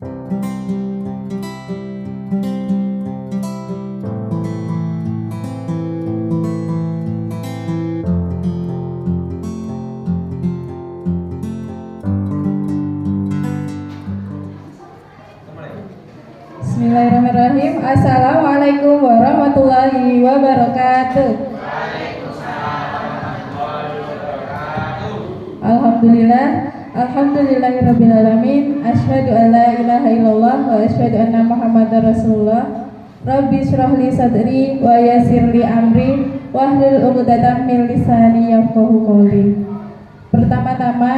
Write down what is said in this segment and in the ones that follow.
Bismillahirrahmanirrahim. Assalamualaikum warahmatullahi wabarakatuh. Alhamdulillah, alhamdulillahirrabbilalamin. Asyhadu an la ilaha illallah wa asyhadu anna muhammadar rasulullah. Rabbi syrahli sadri wa yassirli amri wahlul 'uqdatam min lisani yafqahu qawli. Pertama-tama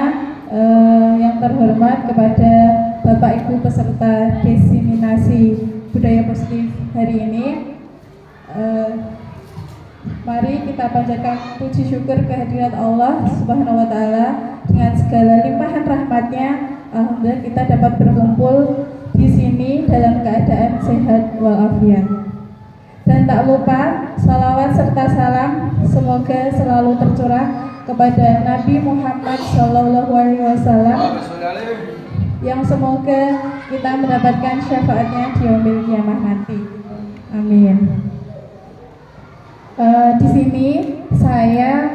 yang terhormat kepada Bapak Ibu peserta diseminasi budaya positif hari ini, mari kita panjatkan puji syukur kehadirat Allah Subhanahu wa Ta'ala. Dengan segala limpahan rahmatnya, alhamdulillah kita dapat berkumpul di sini dalam keadaan sehat walafiat. Dan tak lupa salawat serta salam semoga selalu tercurah kepada Nabi Muhammad SAW, yang semoga kita mendapatkan syafaatnya di yaumil kiamah nanti. Amin. Di sini saya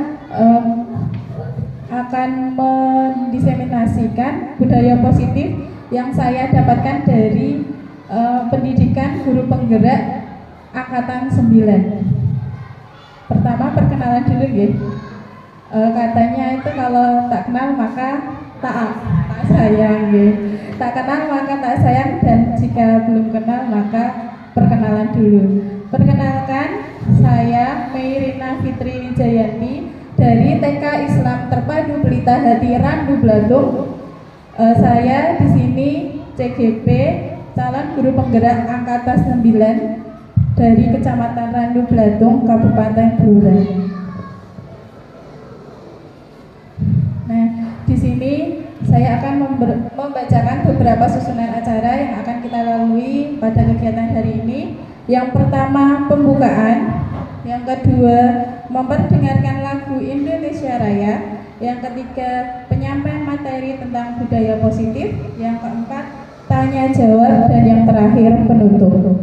akan mendiseminasikan budaya positif yang saya dapatkan dari pendidikan guru penggerak angkatan 9. Pertama perkenalan dulu ya. Katanya itu kalau tak kenal maka tak sayang ya. Tak kenal maka tak sayang, dan jika belum kenal maka perkenalan dulu. Perkenalkan, saya Meirina Fitri Wijayanti dari TK Islam Terpadu Pelita Hati Randu Blatung. Saya di sini CGP, calon guru penggerak angkatan 9 dari Kecamatan Randu Blatung, Kabupaten Blora. Nah, di sini saya akan membacakan beberapa susunan acara yang akan kita lalui pada kegiatan hari ini. Yang pertama, pembukaan. Yang kedua, memperdengarkan lagu Indonesia Raya. Yang ketiga, penyampaian materi tentang budaya positif. Yang keempat, tanya jawab. Dan yang terakhir, penutup.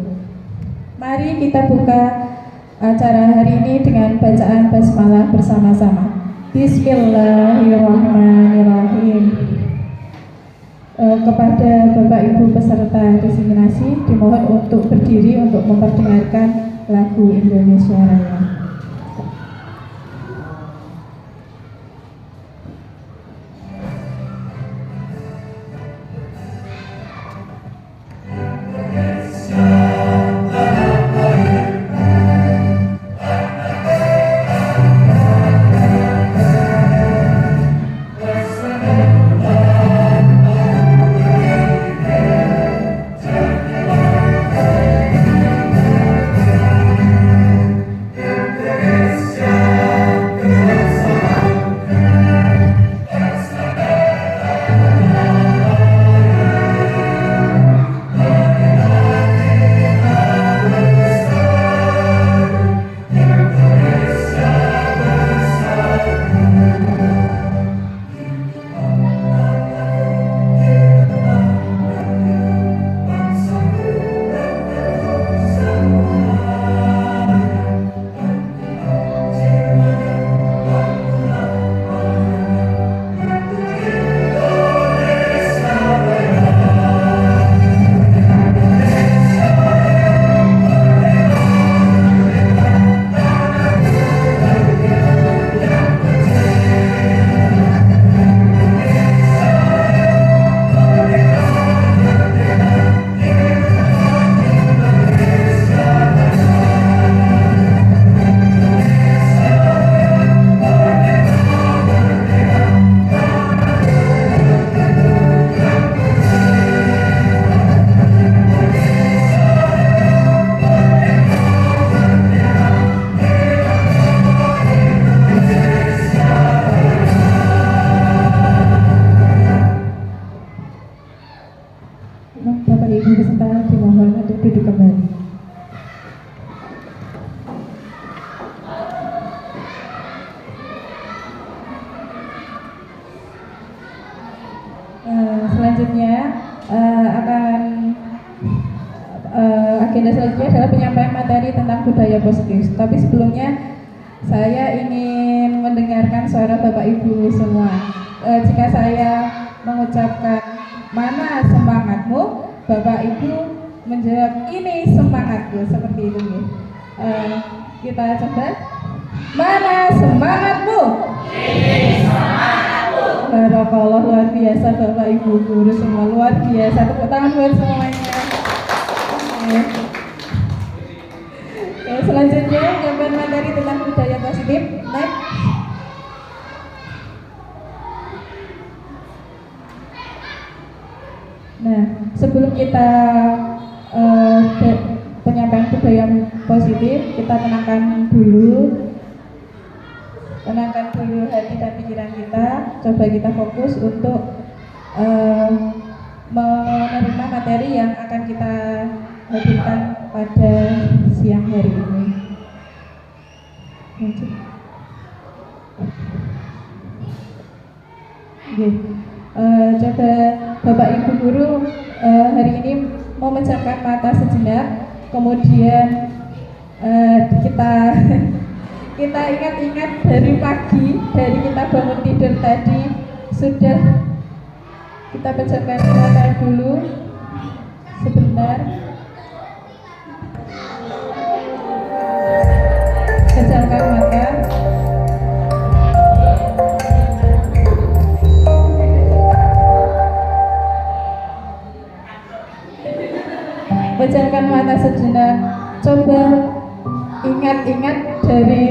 Mari kita buka acara hari ini dengan bacaan basmalah bersama-sama. Bismillahirrahmanirrahim. Kepada Bapak Ibu peserta diseminasi dimohon untuk berdiri untuk memperdengarkan lagu Indonesia Raya. Selanjutnya akan agenda selanjutnya adalah penyampaian materi tentang budaya positif. Tapi sebelumnya saya ingin mendengarkan suara Bapak Ibu semua. Jika saya mengucapkan mana semangatmu, Bapak Ibu menjawab ini semangatku, seperti itu. Kita coba. Mana semangatmu? Ini semangatmu. Barakallah, luar biasa Bapak Ibu guru semua, luar biasa. Tepuk tangan buat semuanya. Selanjutnya jawaban materi tentang budaya positif. Next. Nah, sebelum kita penyampaian budaya positif, kita tenangkan dulu hati dan pikiran kita. Coba kita fokus untuk menerima materi yang akan kita hadirkan pada siang hari ini. Coba Bapak Ibu guru hari ini memejamkan mata sejenak, kemudian kita ingat-ingat dari pagi, dari kita bangun tidur tadi, sudah kita pejamkan mata dulu sebentar. Pejamkan mata. Pejamkan mata sejenak. Coba ingat-ingat dari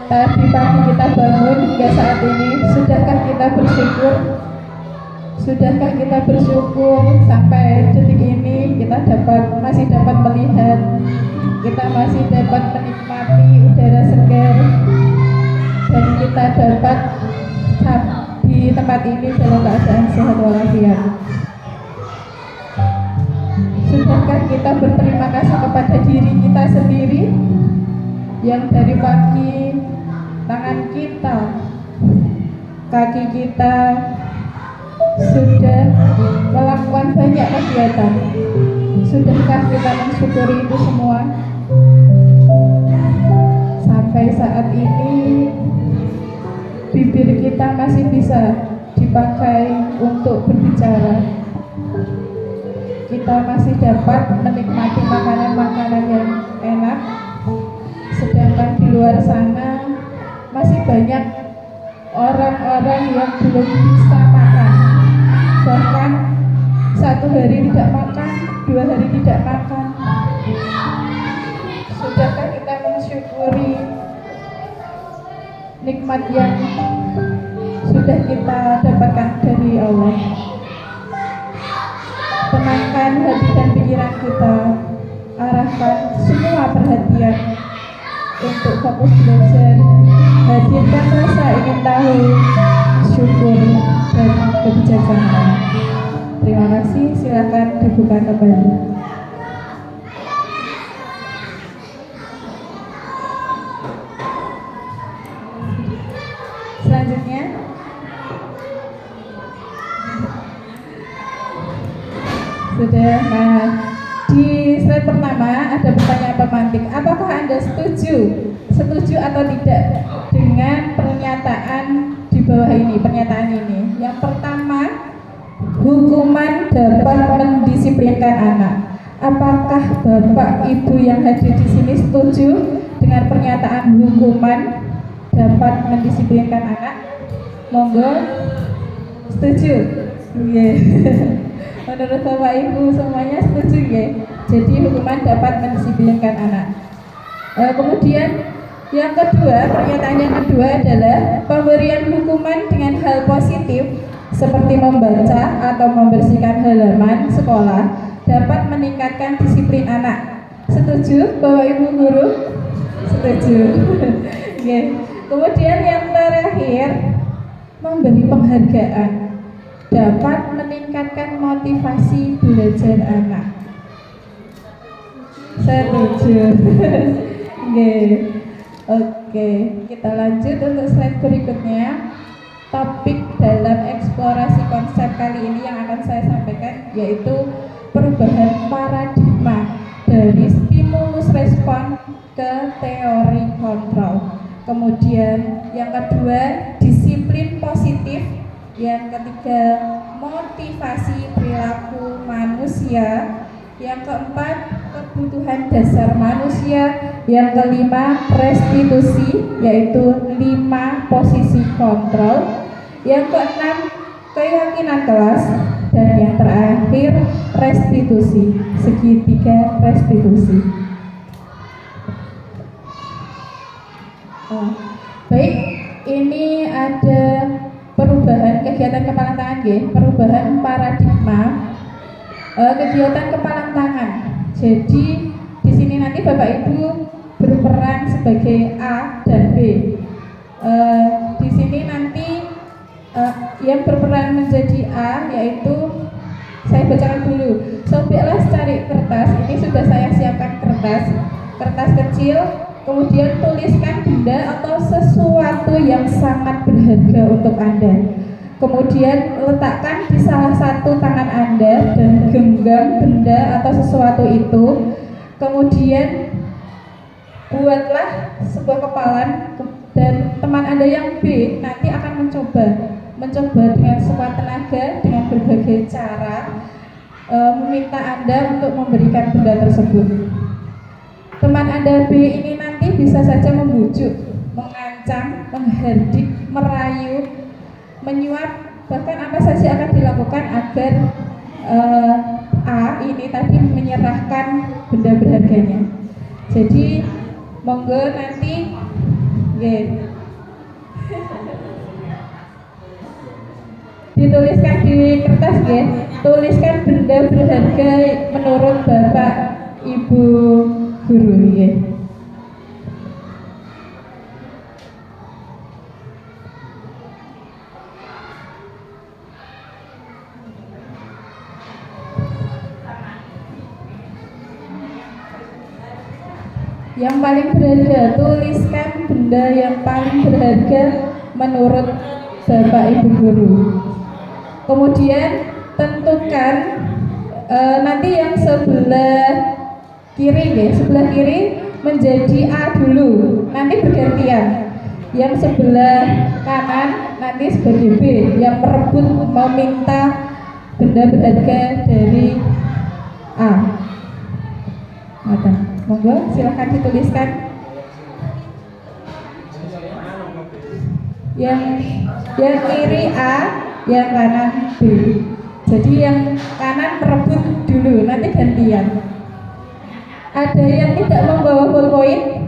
tadi pagi kita bangun hingga saat ini. Sudahkah kita bersyukur? Sudahkah kita bersyukur sampai detik ini kita masih dapat melihat, kita masih dapat menikmati udara segar, dan kita dapat di tempat ini dalam keadaan sehat walafiat. Sudahkah kita berterima kasih kepada diri kita sendiri yang dari pagi tangan kita, kaki kita sudah melakukan banyak kegiatan? Sudahkah kita mensyukuri itu semua? Sampai saat ini bibir kita masih bisa dipakai untuk berbicara. Kita masih dapat menikmati makanan-makanan yang enak, sedangkan di luar sana masih banyak orang-orang yang belum bisa makan. Bahkan 1 hari tidak makan, 2 hari tidak makan. Sudahkah kita mensyukuri nikmat yang sudah kita dapatkan dari Allah? Tenangkan hati dan pikiran kita, arahkan semua perhatian untuk fokus belajar. Hadirkan rasa ingin tahu, syukur, dan kebijaksanaan. Terima kasih, silakan dibuka kembali. Selanjutnya sudah. Nah, di slide pertama ada pertanyaan pemantik. Apakah Anda setuju atau tidak dengan pernyataan di bawah ini, pernyataan ini? Yang pertama, hukuman dapat mendisiplinkan anak. Apakah Bapak Ibu yang hadir di sini setuju dengan pernyataan hukuman dapat mendisiplinkan anak? Monggo. Setuju? Yeah. Menurut Bapak Ibu semuanya setuju ya? Jadi hukuman dapat mendisiplinkan anak. Kemudian yang kedua, pernyataan yang kedua adalah pemberian hukuman dengan hal positif seperti membaca atau membersihkan halaman sekolah dapat meningkatkan disiplin anak. Setuju Bapak Ibu guru? Setuju. Okay. Kemudian yang terakhir, memberi penghargaan dapat meningkatkan motivasi belajar anak. Setuju. Oke, kita lanjut untuk slide berikutnya. Topik dalam eksplorasi konsep kali ini yang akan saya sampaikan yaitu perubahan paradigma dari kontrol. Kemudian yang kedua, disiplin positif. Yang ketiga, motivasi perilaku manusia. Yang keempat, kebutuhan dasar manusia. Yang kelima, restitusi, yaitu 5 posisi kontrol. Yang keenam, keyakinan kelas. Dan yang terakhir, restitusi, segitiga restitusi. Baik, ini ada perubahan kegiatan kepalang tangan, perubahan paradigma kegiatan kepalang tangan. Jadi di sini nanti Bapak Ibu berperan sebagai A dan B. Di sini nanti yang berperan menjadi A yaitu, saya bacakan dulu. Sobeklah cari kertas. Ini sudah saya siapkan kertas kecil. Kemudian tuliskan benda atau sesuatu yang sangat berharga untuk Anda. Kemudian letakkan di salah satu tangan Anda dan genggam benda atau sesuatu itu. Kemudian buatlah sebuah kepalan, dan teman Anda yang B nanti akan mencoba dengan sekuat tenaga, dengan berbagai cara meminta Anda untuk memberikan benda tersebut. Teman Anda B ini nanti bisa saja membujuk, mengancam, menghardik, merayu, menyuap, bahkan apa saja akan dilakukan agar A ini tadi menyerahkan benda berharganya. Jadi monggo nanti dituliskan di kertas, tuliskan benda berharga menurut Bapak Ibu guru. Yang paling berharga, tuliskan benda yang paling berharga menurut Bapak Ibu guru. Kemudian tentukan nanti yang sebelah kiri, sebelah kiri menjadi A dulu, nanti bergantian. Yang sebelah kanan nanti sebagai B, yang merebut meminta benda berharga dari A. Monggo silahkan dituliskan. Yang kiri A, yang kanan B. Jadi yang kanan merebut dulu, nanti gantian. Ada yang tidak membawa ballpoint?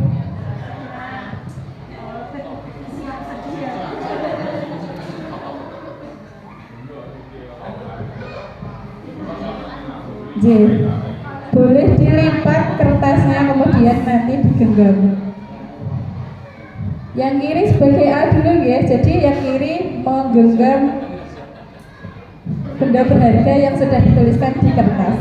J. Boleh dilipat kertasnya, kemudian nanti digenggam. Yang kiri sebagai A dulu ya. Jadi yang kiri menggenggam benda berharga yang sudah dituliskan di kertas.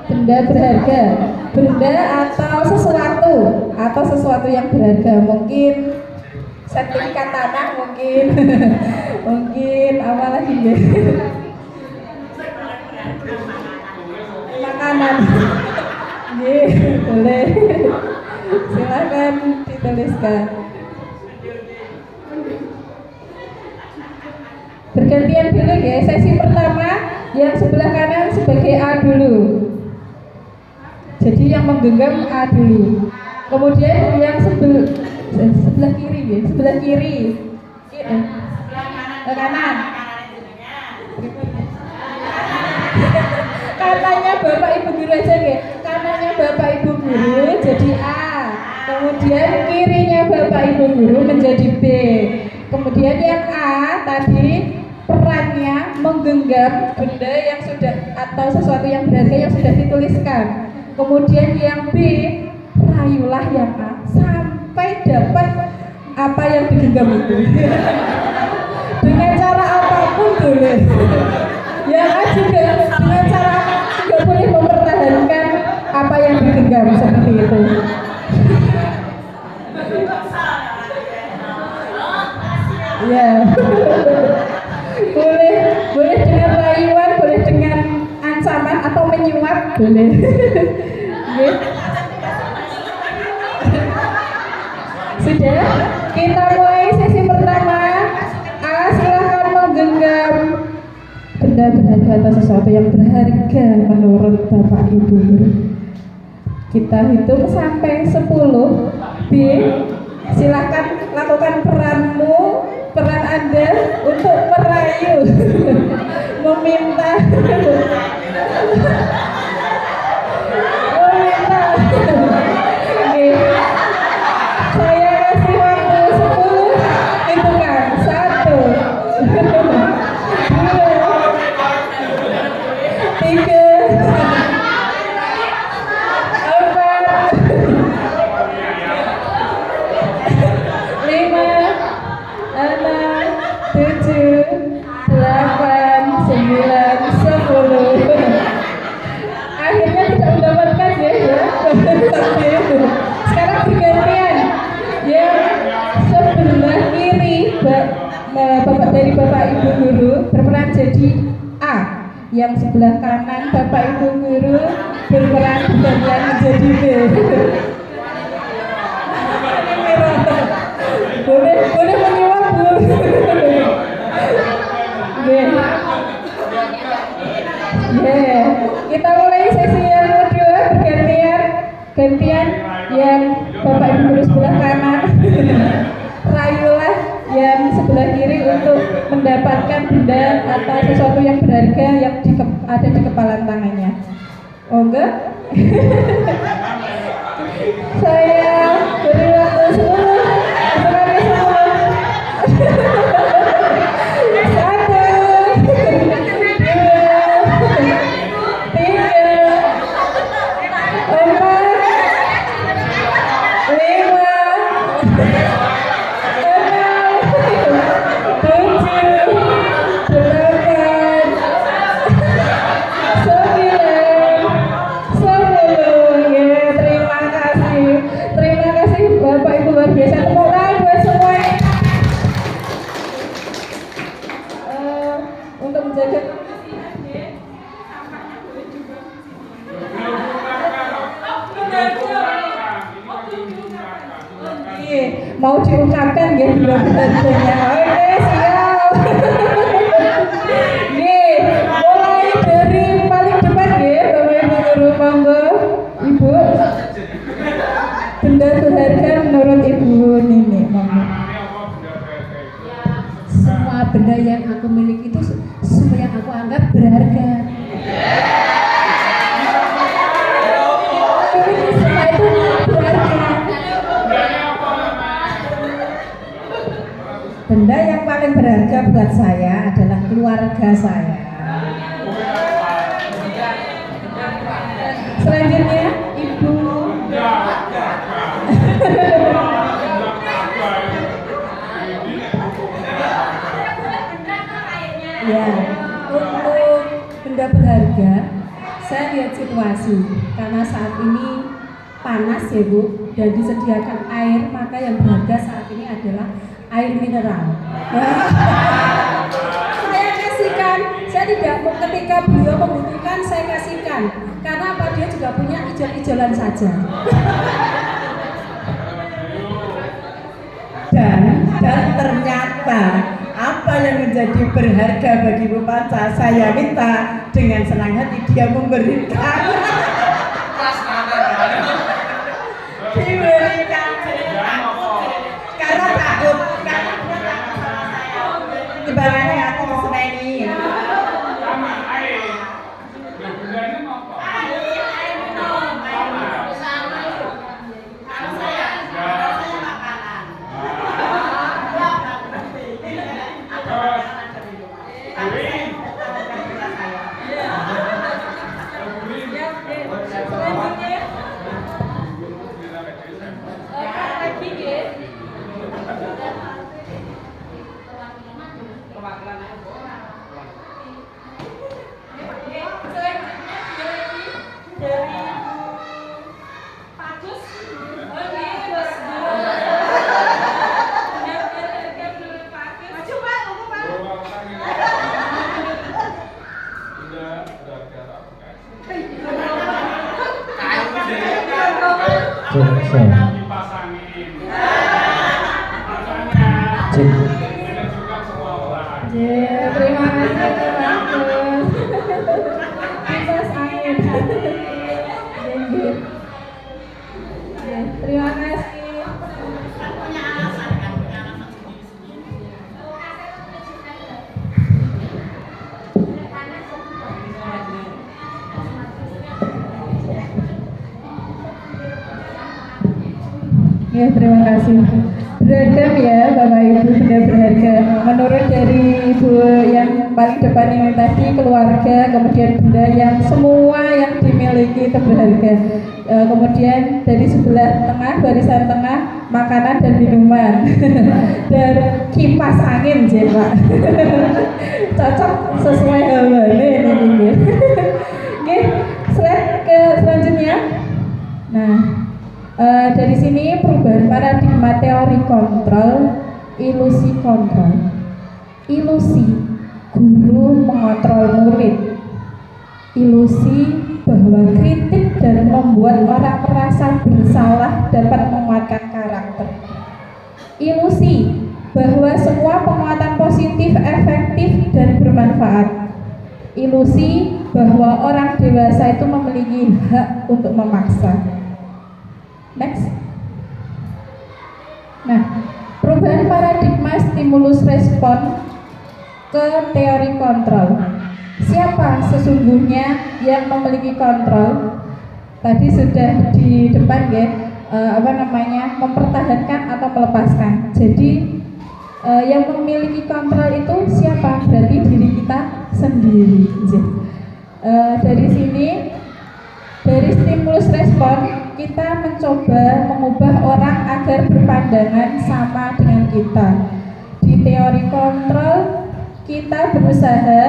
Benda berharga, benda atau sesuatu yang berharga, mungkin sertifikat tanah, mungkin apa lagi ya? Makanan. Boleh. Silakan dituliskan. Bergantian dulu ya. Sesi pertama yang sebelah kanan sebagai A dulu. Jadi yang menggenggam A dulu. Kemudian yang sebelah kiri ya, sebelah kiri. Kanan. Kanannya Bapak Ibu guru aja ya. Kanannya Bapak Ibu guru jadi A. Kemudian kirinya Bapak Ibu guru menjadi B. Kemudian yang A tadi perannya menggenggam benda yang sudah atau sesuatu yang berharga yang sudah dituliskan. Kemudian yang B, rayulah yang A sampai dapat apa yang digenggam itu. Dengan cara apapun boleh. Yang A juga dengan cara juga boleh mempertahankan apa yang digenggam seperti itu. Ya. boleh dengan rayuan, boleh dengan ancaman. bersamaan atau menyuap boleh. Nggih. Sudah, kita mulai sesi pertama. Silahkan menggenggam benda berharga atau sesuatu yang berharga menurut Bapak Ibu. Kita hitung sampai 10. B, silahkan lakukan peran Anda untuk merayu, meminta. Oke. Saya kasih waktu 10. Itu kan 1, 2, 3, 4, 5, 6, 7, 8, 9, 10. Akhirnya tidak mendapatkan ya. Sekarang bergantian. Yang sebelah kiri Bapak dari Bapak Ibu guru berperan jadi A. Yang sebelah kanan Bapak Ibu guru berperan bergantian menjadi B. Boleh menyuap belum? Kita mulai sesi yang kedua gantian yang Bapak Ibu guru sebelah kanan. Rayulah yang sebelah kiri untuk mendapatkan benda atau sesuatu yang berharga yang ada di kepala tangannya. Oh enggak? Saya beri waktu 10. Sebenarnya sama. 1, mau diungkapkan ya benar-benarnya. Oke, siap. Nih, mulai dari paling depan ya, Bapak Ibu guru, monggo. Ibu, benda berharga menurut Ibu Nini, monggo. Semua benda yang aku miliki itu semua yang aku anggap berharga. Semua itu berharga. Benda yang paling berharga buat saya adalah keluarga saya. Selanjutnya, Ibu. Ya, untuk benda berharga, saya lihat situasi karena saat ini panas ya Bu, dan disediakan air, maka yang berharga saat ini adalah air mineral. Saya kasihkan, saya tidak ketika beliau membutuhkan saya kasihkan, karena apa, dia juga punya ijol-ijolan saja. Dan ternyata apa yang menjadi berharga bagi Bu Panca, saya minta dengan senang hati dia memberikan. Diberikan karena takut sama saya. Ibaratnya aku diseneni. selesai. Cek. Terima kasih bagus. Kipas angin. Terima kasih. Ya, terima kasih. Beragam ya Bapak Ibu, benda berharga. Menurut dari Ibu yang paling depan ini tadi, keluarga, kemudian benda yang semua yang dimiliki itu berharga. Kemudian dari sebelah tengah, barisan tengah, makanan dan minuman. Dan kipas angin sih Pak. Cocok sesuai hawane ini. Oke, slide ke selanjutnya. Nah, dari sini perubahan paradigma teori kontrol, ilusi kontrol. Ilusi guru mengontrol murid. Ilusi bahwa kritik dan membuat orang merasa bersalah dapat menguatkan karakter. Ilusi bahwa semua penguatan positif efektif dan bermanfaat. Ilusi bahwa orang dewasa itu memiliki hak untuk memaksa. Next. Nah, perubahan paradigma stimulus respon ke teori kontrol. Siapa sesungguhnya yang memiliki kontrol? Tadi sudah di depan ya, mempertahankan atau melepaskan. Jadi yang memiliki kontrol itu siapa? Berarti diri kita sendiri. Dari sini, dari stimulus respon, kita mencoba mengubah orang agar berpandangan sama dengan kita. Di teori kontrol, kita berusaha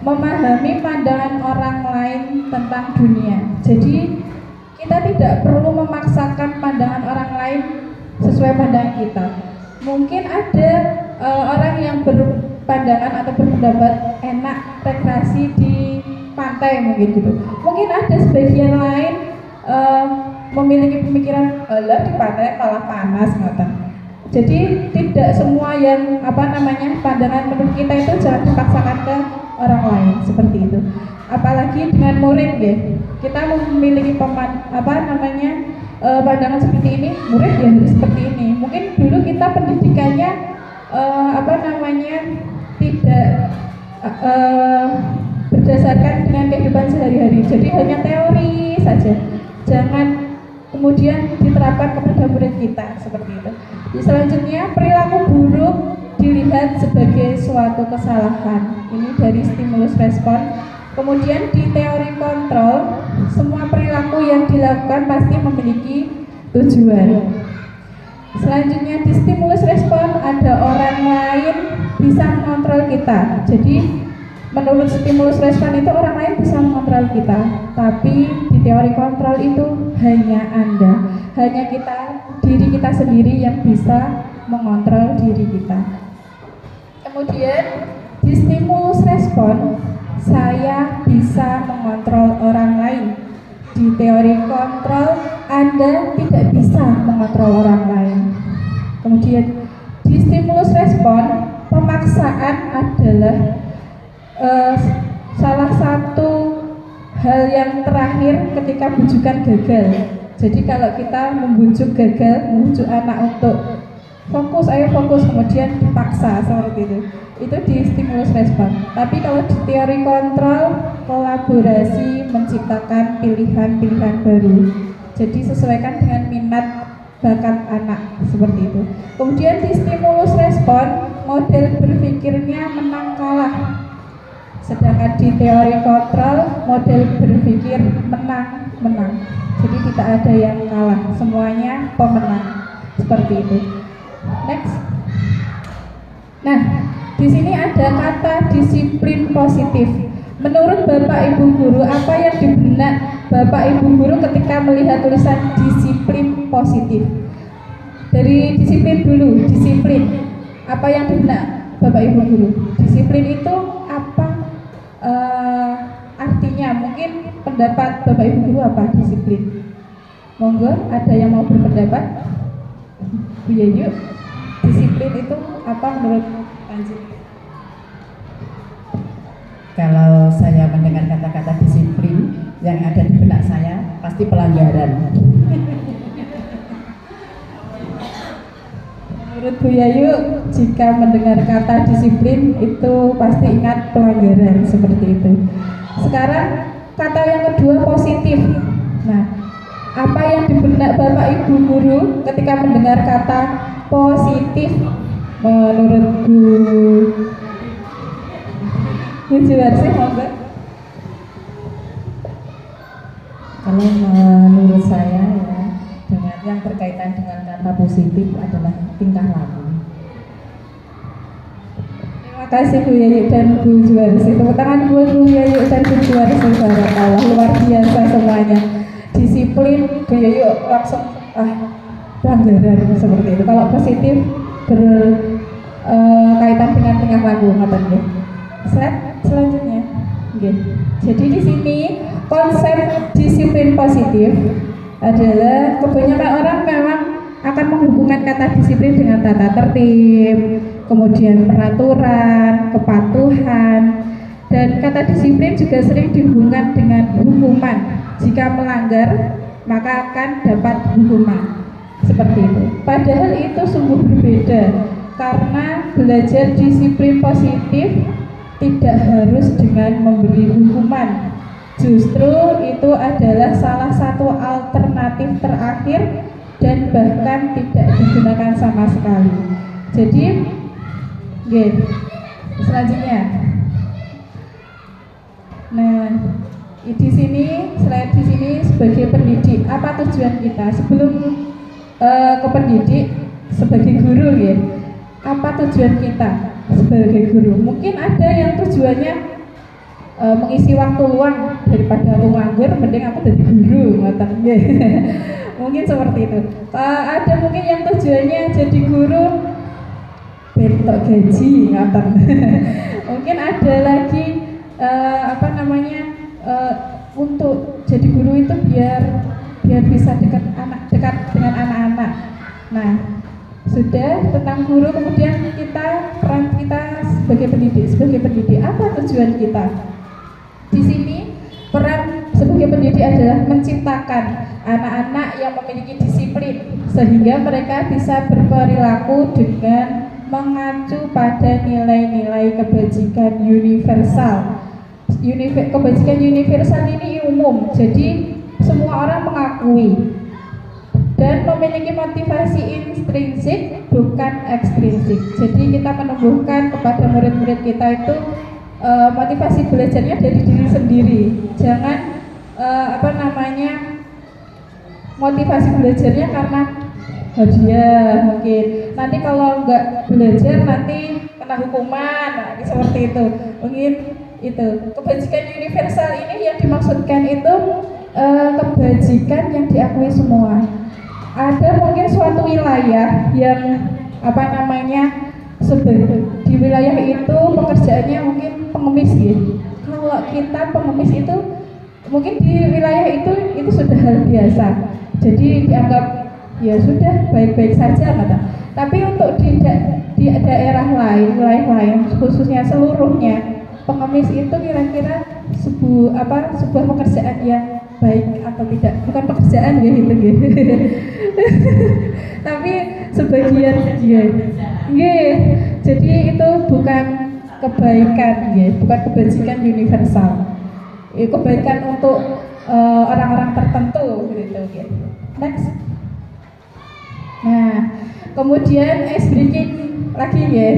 memahami pandangan orang lain tentang dunia. Jadi kita tidak perlu memaksakan pandangan orang lain sesuai pandangan kita. Mungkin ada orang yang berpandangan atau berpendapat enak rekreasi di pantai mungkin gitu. Mungkin ada sebagian lain memiliki pemikiran di pantai malah panas ngoten. Jadi tidak semua yang pandangan menurut kita itu jangan dipaksakan ke orang lain seperti itu. Apalagi dengan murid ya, kita memiliki pandangan seperti ini, murid ya harus seperti ini. Mungkin dulu kita pendidikannya tidak berdasarkan dengan kehidupan sehari-hari. Jadi hanya teori saja. Jangan kemudian diterapkan kepada murid kita seperti itu. Selanjutnya, perilaku buruk dilihat sebagai suatu kesalahan. Ini dari stimulus respon. Kemudian di teori kontrol, semua perilaku yang dilakukan pasti memiliki tujuan. Selanjutnya di stimulus respon, ada orang lain bisa mengontrol kita. Jadi menurut stimulus respon itu orang lain bisa mengontrol kita, tapi di teori kontrol itu hanya Anda, hanya diri kita sendiri yang bisa mengontrol diri kita. Kemudian di stimulus respon, saya bisa mengontrol orang lain. Di teori kontrol, Anda tidak bisa mengontrol orang lain. Kemudian di stimulus respon, pemaksaan adalah salah satu hal yang terakhir ketika bujukan gagal. Jadi kalau kita membujuk anak untuk fokus, ayo fokus, kemudian dipaksa seperti itu di stimulus respon. Tapi kalau di teori kontrol, kolaborasi menciptakan pilihan-pilihan baru. Jadi sesuaikan dengan minat bakat anak seperti itu. Kemudian di stimulus respon, model berpikirnya menang kalah. Sedangkan di teori kontrol, model berpikir menang. Jadi tidak ada yang kalah, semuanya pemenang. Seperti itu. Next. Nah, di sini ada kata disiplin positif. Menurut Bapak Ibu Guru, apa yang di benak Bapak Ibu Guru ketika melihat tulisan disiplin positif? Dari disiplin dulu, disiplin. Apa yang di benak Bapak Ibu Guru? Disiplin itu apa artinya? Mungkin pendapat Bapak Ibu Guru apa disiplin? Monggo, ada yang mau berpendapat? Bu Yayu, disiplin itu apa menurut Panji? Kalau saya mendengar kata-kata disiplin, yang ada di benak saya pasti pelanggaran. Menurut Bu Yayu, jika mendengar kata disiplin itu pasti ingat pelanggaran seperti itu. Sekarang kata yang kedua positif. Nah, apa yang di benak Bapak Ibu guru ketika mendengar kata positif menurut Bu Juwarsi, monggo? Kalau menurut saya ya, dengan yang berkaitan dengan kata positif adalah tingkah laku. Terima kasih Bu Yayu dan Bu Juwarsi. Tepuk tangan buat Bu Yayu dan Bu Juwarsi. Barakallah, luar biasa semuanya. Disiplin, Bu Yayu langsung pelanggaran seperti itu. Kalau positif berkaitan dengan tingkah laku, ngapain ya? Slide selanjutnya. Oke. Jadi di sini konsep disiplin positif adalah kebanyakan orang memang akan menghubungkan kata disiplin dengan tata tertib, kemudian peraturan, kepatuhan, dan kata disiplin juga sering dihubungkan dengan hukuman. Jika melanggar, maka akan dapat hukuman. Seperti itu. Padahal itu sungguh berbeda, karena belajar disiplin positif tidak harus dengan memberi hukuman. Justru itu adalah salah satu alternatif terakhir dan bahkan tidak digunakan sama sekali. Jadi, selanjutnya. Nah, di sini, slide di sini sebagai pendidik, apa tujuan kita sebelum ke pendidik sebagai guru ya? Apa tujuan kita sebagai guru? Mungkin ada yang tujuannya mengisi waktu luang, daripada aku nganggur mending aku jadi guru, mungkin seperti itu. Ada mungkin yang tujuannya jadi guru bentuk gaji, mungkin ada lagi untuk jadi guru itu biar bisa dekat dengan anak-anak. Nah, sudah tentang guru, kemudian peran kita sebagai pendidik apa tujuan kita? Di sini peran sebagai pendidik adalah menciptakan anak-anak yang memiliki disiplin sehingga mereka bisa berperilaku dengan mengacu pada nilai-nilai kebajikan universal. Kebajikan universal ini umum, jadi semua orang mengakui dan memiliki motivasi intrinsik bukan ekstrinsik. Jadi kita menumbuhkan kepada murid-murid kita itu motivasi belajarnya dari diri sendiri. Jangan motivasi belajarnya karena hadiah mungkin. Nanti kalau nggak belajar nanti kena hukuman, seperti itu. Mungkin itu kebajikan universal ini yang dimaksudkan itu kebajikan yang diakui semua. Ada mungkin suatu wilayah yang di wilayah itu pekerjaannya mungkin pengemis ya. Kalau kita pengemis itu mungkin di wilayah itu sudah hal biasa. Jadi dianggap ya sudah baik-baik saja kata. Tapi untuk di daerah lain, wilayah lain khususnya seluruhnya pengemis itu kira-kira sebuah pekerjaan yang baik atau tidak? Bukan pekerjaan ya itu gitu. Tapi sebagian jadi itu bukan kebaikan bukan kebajikan universal. Kebaikan untuk orang-orang tertentu gitu. Next. Nah, kemudian ice breaking lagi ya.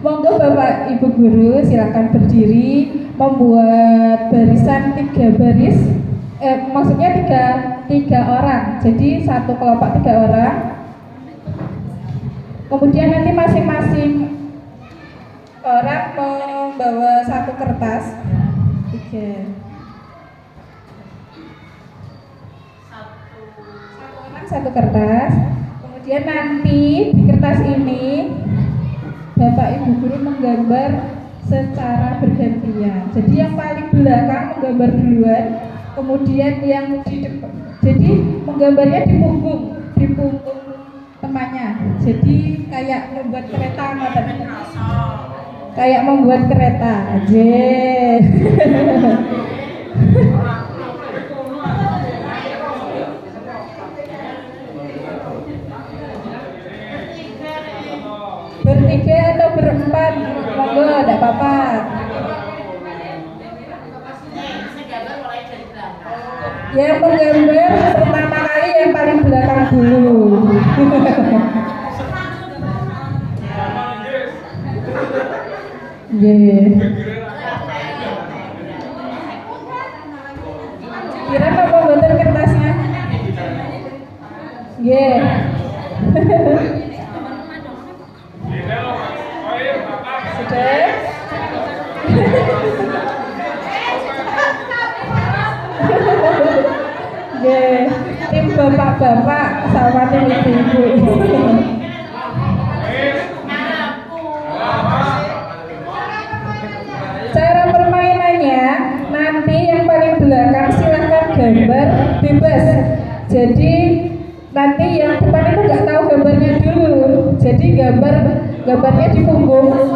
Monggo Bapak Ibu guru silakan berdiri, membuat barisan 3 baris. Maksudnya tiga orang. Jadi satu kelompok 3 orang. Kemudian nanti masing-masing orang membawa 1 kertas. 3. Satu orang 1 kertas. Kemudian nanti di kertas ini Bapak Ibu guru menggambar secara bergantian. Jadi yang paling belakang menggambar duluan, kemudian yang di depan Jadi menggambarnya di punggung temannya. Jadi kayak membuat kereta ngoten. Kayak membuat kereta. Nggih. Bertiga atau berempat, monggo, tidak apa-apa. Yang menggambar pertama kali yang paling belakang dulu. Kira apa mboten kertasnya? Nggih. Sudah? Nggih, tim bapak-bapak sama tim ibu-ibu. Cara permainannya nanti yang paling belakang silahkan gambar bebas. Jadi nanti yang depan itu nggak tahu gambarnya dulu. Jadi gambarnya di punggung.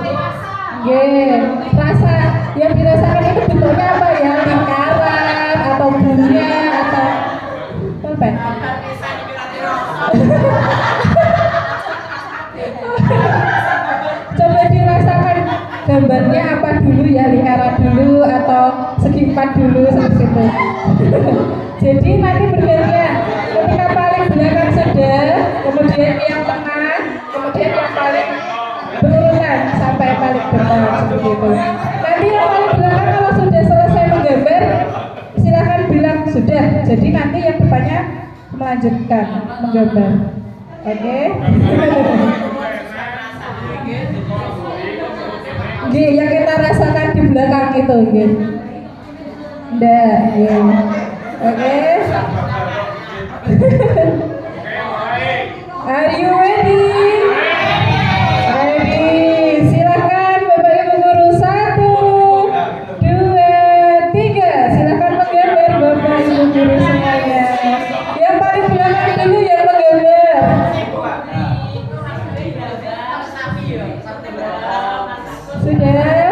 Rasa yang dirasakan itu bentuknya apa ya? Lingkaran atau bunga atau apa? Coba dirasakan gambarnya apa dulu ya, lingkaran dulu atau segi empat dulu seperti itu. Jadi nanti bergantian. Ketika paling belakang sudah, kemudian yang tengah, kemudian yang paling berurutan sampai paling depan seperti itu. Nanti yang paling belakang kalau sudah selesai menggambar, silakan bilang sudah. Jadi nanti yang depannya melanjutkan menggambar. Oke? Oke, yang kita rasakan di belakang itu, oke? Oke? Are you ready? Ready. Silakan Bapak Ibu guru 1, 2, 3. Silakan menggambar Bapak Ibu guru semuanya. Yang paling belakang dulu yang menggambar. Sudah?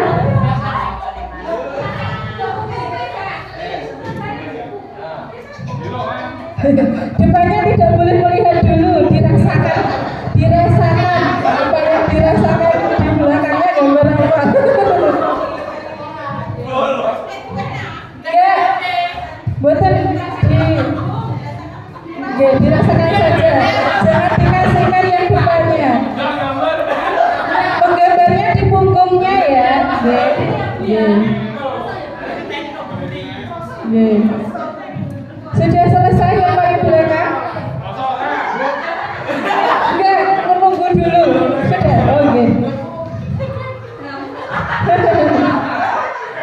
Depannya tidak boleh melihat dulu, dirasakan apa yang dirasakan di belakangnya gambar apa. Ya, buatan dirasakan saja, jangan dikasihkan yang depannya. Penggambarnya di punggungnya ya. Sudah selesai yang paling belakang? Enggak, menunggu dulu. Sudah? Oke.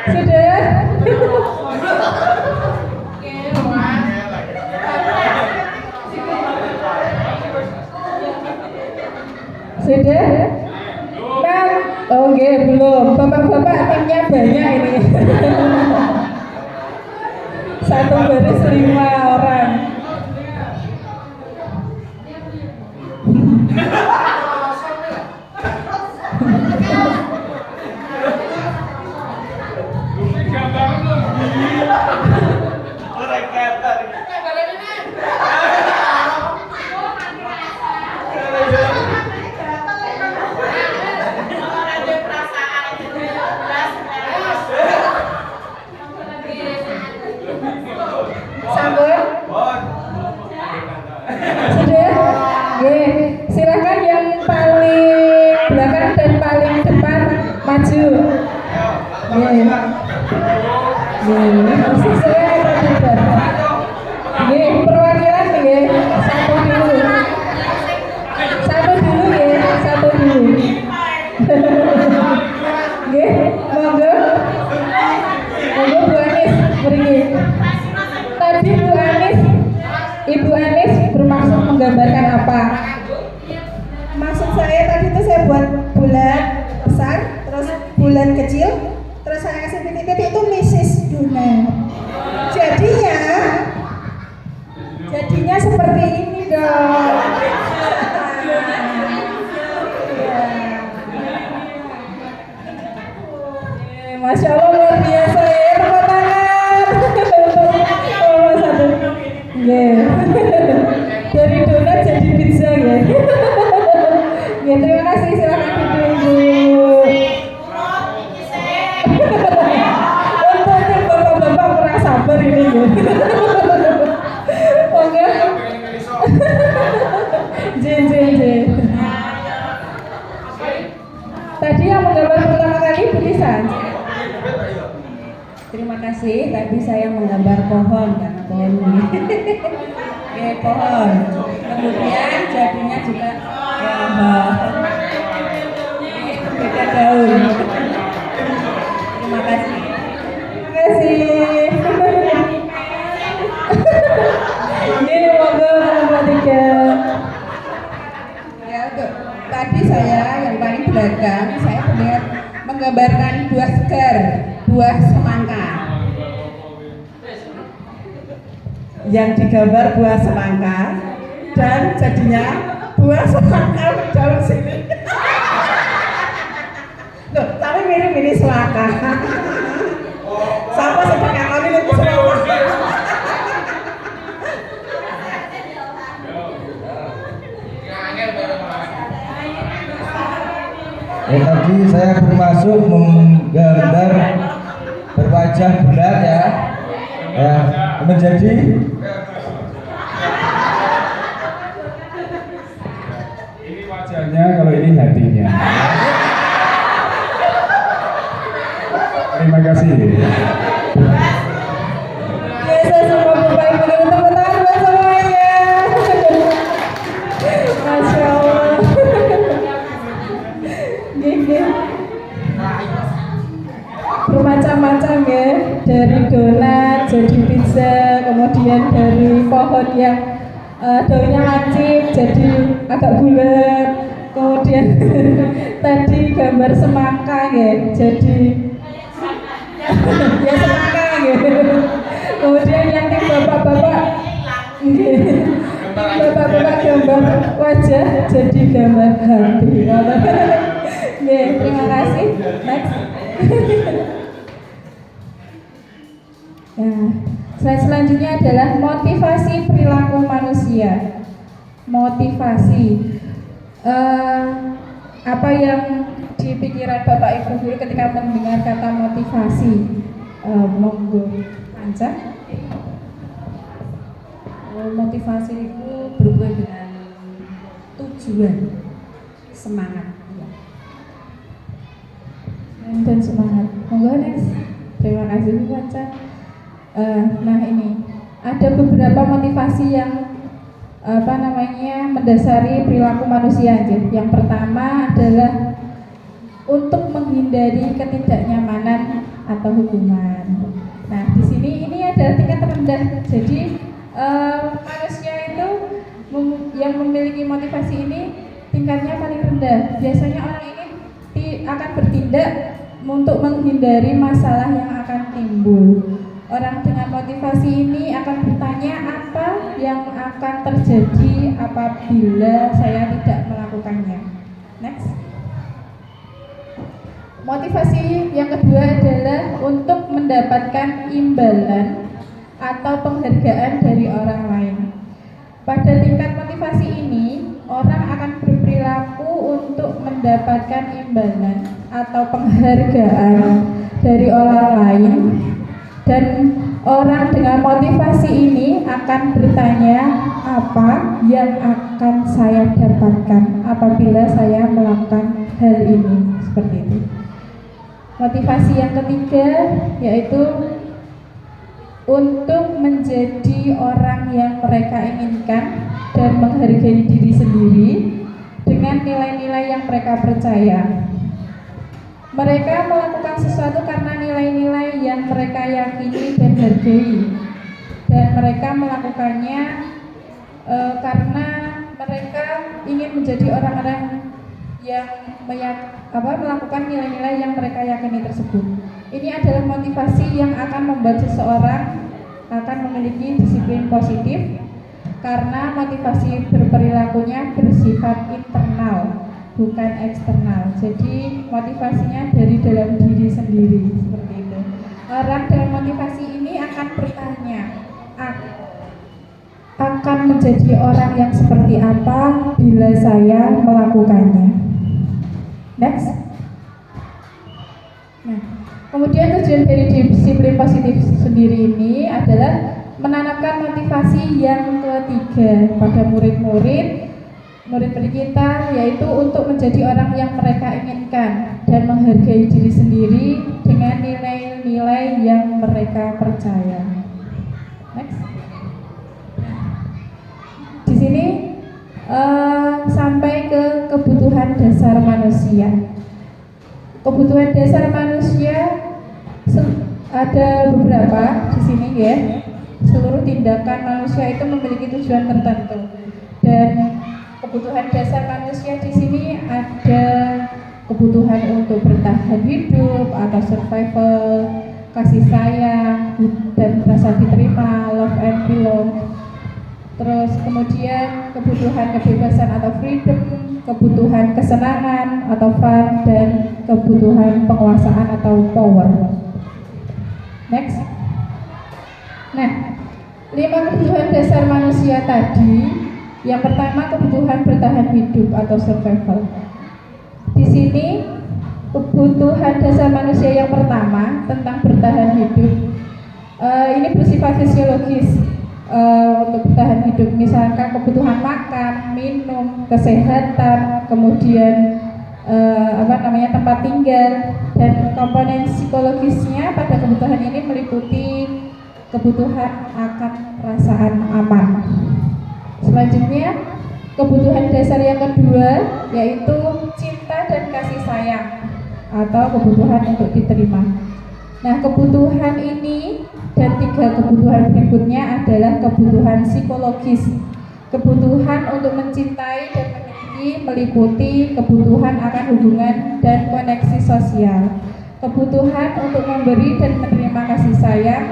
Sudah? Sudah? Kan? Oke, belum. Bapak-bapak timnya banyak ini. Satu baris 5 orang. Silakan yang paling belakang dan paling depan maju. Sesuai tidak. Perwakilan nih, satu dulu ya, satu dulu. Monggo Bu Anis beri. Tadi Ibu Anis bermaksud menggambarkan apa? Maksud saya tadi itu saya buat bulan besar, terus bulan kecil, terus saya kasih titik-titik itu Mrs. Duna. Jadinya Jadinya seperti ini dong. Masya Allah luar biasa ya, tepuk tangan. Oh, Mas Adel. Dari donat jadi pizza ya. Terima kasih, silakan duduk. Untuk bapak-bapak kurang sabar ini ya. Oke. J. Tadi yang menggambar pertama kali Bu Lisan. Terima kasih. Tadi saya menggambar pohon karena pohon ini. Oke, pohon. Kemudian jadinya juga beda daun. Terima kasih. Terima kasih. Ini monggo nomor 3. Ya, untuk tadi saya yang paling belakang saya melihat menggambarkan buah segar, buah semangka. Yang digambar buah semangka dan jadinya buah semangka daun sini. Loh, tapi mirip ini selaka. Sama seperti kami itu selaka. Tadi saya bermaksud menggambar berwajah bulat ya, menjadi Ini wajahnya, kalau ini hatinya. Terima kasih. Biasa semua Bapak Ibu dan teman-teman buat semuanya. Masya Allah. Gini. Bermacam-macam ya, dari donat jadi pizza, kemudian dari pohon yang daunnya lancip jadi agak bulat, kemudian tadi gambar semangka ya, jadi ya semangka gitu. Kemudian yang tim bapak-bapak bapak-bapak gambar wajah jadi gambar hati. Terima kasih. Next. Nah, slide selanjutnya adalah motivasi perilaku manusia. Motivasi apa yang di pikiran Bapak Ibu guru ketika mendengar kata motivasi? Monggo Anca. Motivasi itu berhubungan dengan tujuan, semangat. Dan semangat. Monggo next. Terima kasih Bu Anca. Nah ini ada beberapa motivasi yang mendasari perilaku manusia aja. Yang pertama adalah untuk menghindari ketidaknyamanan atau hukuman. Nah di sini ini adalah tingkat terendah. Jadi manusia itu yang memiliki motivasi ini tingkatnya paling rendah. Biasanya orang ini akan bertindak untuk menghindari masalah yang akan timbul. Orang dengan motivasi ini akan bertanya apa yang akan terjadi apabila saya tidak melakukannya. Next. Motivasi yang kedua adalah untuk mendapatkan imbalan atau penghargaan dari orang lain. Pada tingkat motivasi ini, orang akan berperilaku untuk mendapatkan imbalan atau penghargaan dari orang lain. Dan orang dengan motivasi ini akan bertanya apa yang akan saya dapatkan apabila saya melakukan hal ini, seperti itu. Motivasi yang ketiga yaitu untuk menjadi orang yang mereka inginkan dan menghargai diri sendiri dengan nilai-nilai yang mereka percaya. Mereka melakukan sesuatu karena nilai-nilai yang mereka yakini dan hargai, dan mereka melakukannya karena mereka ingin menjadi orang-orang yang melakukan nilai-nilai yang mereka yakini tersebut. Ini adalah motivasi yang akan membuat seseorang akan memiliki disiplin positif, karena motivasi berperilakunya bersifat internal, bukan eksternal. Jadi motivasinya dari dalam diri sendiri, seperti itu. Orang dengan motivasi ini akan bertanya, akan menjadi orang yang seperti apa bila saya melakukannya. Next. Nah, kemudian tujuan dari disiplin positif sendiri ini adalah menanamkan motivasi yang ketiga pada murid-murid kita, yaitu untuk menjadi orang yang mereka inginkan dan menghargai diri sendiri dengan nilai-nilai yang mereka percaya. Next. Di sini sampai ke kebutuhan dasar manusia. Kebutuhan dasar manusia ada beberapa di sini ya. Seluruh tindakan manusia itu memiliki tujuan tertentu, dan kebutuhan dasar manusia di sini ada kebutuhan untuk bertahan hidup atau survival, kasih sayang dan rasa diterima, love and belong. Terus kemudian kebutuhan kebebasan atau freedom, kebutuhan kesenangan atau fun, dan kebutuhan penguasaan atau power. Next. Nah, 5 kebutuhan dasar manusia tadi, yang pertama kebutuhan bertahan hidup atau survival. Di sini kebutuhan dasar manusia yang pertama tentang bertahan hidup ini bersifat fisiologis. Untuk bertahan hidup, misalkan kebutuhan makan, minum, kesehatan, kemudian tempat tinggal, dan komponen psikologisnya pada kebutuhan ini meliputi kebutuhan akan perasaan aman. Selanjutnya, kebutuhan dasar yang kedua yaitu cinta dan kasih sayang atau kebutuhan untuk diterima. Nah, kebutuhan ini dan 3 kebutuhan berikutnya adalah kebutuhan psikologis. Kebutuhan untuk mencintai dan memiliki meliputi kebutuhan akan hubungan dan koneksi sosial, kebutuhan untuk memberi dan menerima kasih sayang,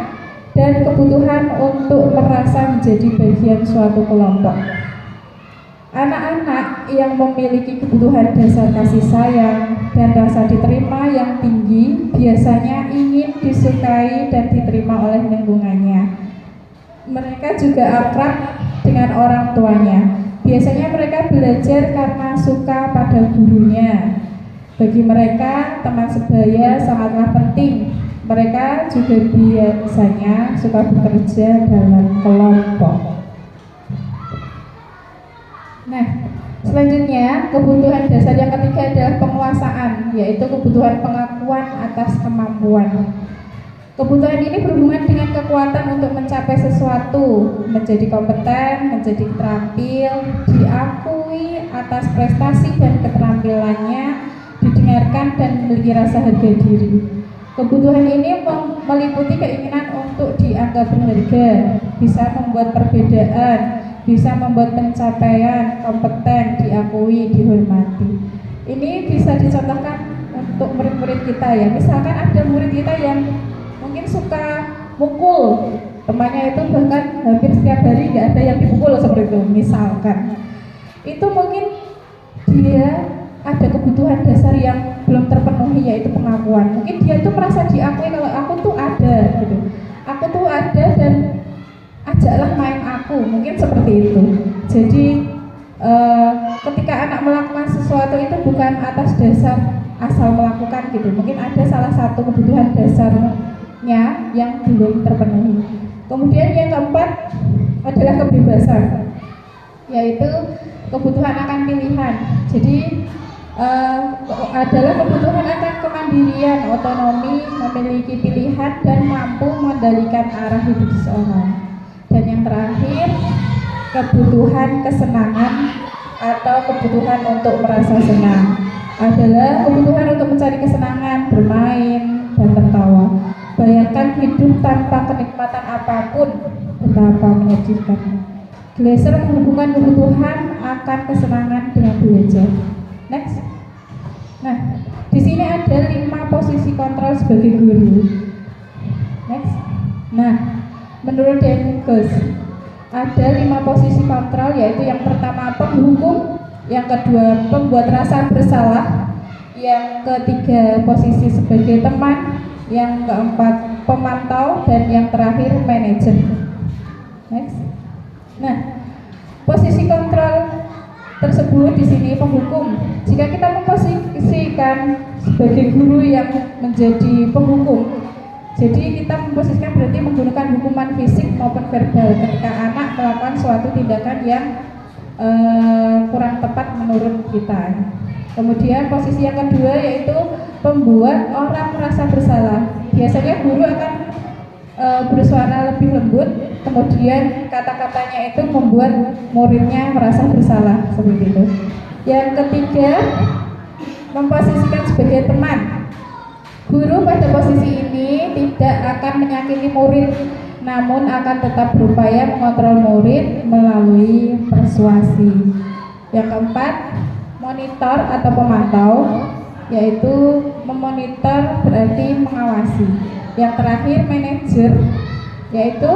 dan kebutuhan untuk merasa menjadi bagian suatu kelompok. Anak-anak yang memiliki kebutuhan dasar kasih sayang dan rasa diterima yang tinggi biasanya ingin disukai dan diterima oleh lingkungannya. Mereka juga akrab dengan orang tuanya. Biasanya mereka belajar karena suka pada gurunya. Bagi mereka, teman sebaya sangatlah penting. Mereka juga biasanya suka bekerja dalam kelompok. Nah, selanjutnya kebutuhan dasar yang ketiga adalah penguasaan, yaitu kebutuhan pengakuan atas kemampuan. Kebutuhan ini berhubungan dengan kekuatan untuk mencapai sesuatu, menjadi kompeten, menjadi terampil, diakui atas prestasi dan keterampilannya, didengarkan dan memiliki rasa harga diri. Kebutuhan ini meliputi keinginan untuk dianggap berharga, bisa membuat perbedaan, bisa membuat pencapaian, kompeten, diakui, dihormati. Ini bisa dicontohkan untuk murid-murid kita ya. Misalkan ada murid kita yang mungkin suka mukul temannya, itu bahkan hampir setiap hari nggak ada yang dipukul seperti itu misalkan. Itu mungkin dia ada kebutuhan dasar yang belum terpenuhi, yaitu pengakuan. Mungkin dia tuh merasa diakui kalau aku tuh ada gitu. Aku tuh ada dan ajaklah main aku, mungkin seperti itu. Jadi ketika anak melakukan sesuatu itu bukan atas dasar asal melakukan gitu. Mungkin ada salah satu kebutuhan dasarnya yang belum terpenuhi. Kemudian yang keempat adalah kebebasan, yaitu kebutuhan akan pilihan. Jadi adalah kebutuhan akan kemandirian, otonomi, memiliki pilihan dan mampu mengendalikan arah hidup seseorang. Dan yang terakhir, kebutuhan kesenangan atau kebutuhan untuk merasa senang, adalah kebutuhan untuk mencari kesenangan, bermain dan tertawa. Bayangkan hidup tanpa kenikmatan apapun, betapa menyedihkan. Gleiser menghubungkan kebutuhan akan kesenangan dengan belajar. Next. Nah, di sini ada 5 posisi kontrol sebagai guru. Next. Nah, menurut Dennis, ada 5 posisi kontrol, yaitu yang pertama penghukum, yang kedua pembuat rasa bersalah, yang ketiga posisi sebagai teman, yang keempat pemantau, dan yang terakhir manajer. Next. Nah, posisi kontrol tersebut di sini penghukum. Jika kita memposisikan sebagai guru yang menjadi penghukum, jadi kita memposisikan berarti menggunakan hukuman fisik maupun verbal ketika anak melakukan suatu tindakan yang kurang tepat menurut kita. Kemudian posisi yang kedua yaitu membuat orang merasa bersalah. Biasanya guru akan bersuara lebih lembut, kemudian kata-katanya itu membuat muridnya merasa bersalah, seperti itu. Yang ketiga, memposisikan sebagai teman. Guru pada posisi ini tidak akan menyakiti murid, namun akan tetap berupaya mengontrol murid melalui persuasi. Yang keempat, monitor atau pemantau, yaitu memonitor berarti mengawasi. Yang terakhir manajer, yaitu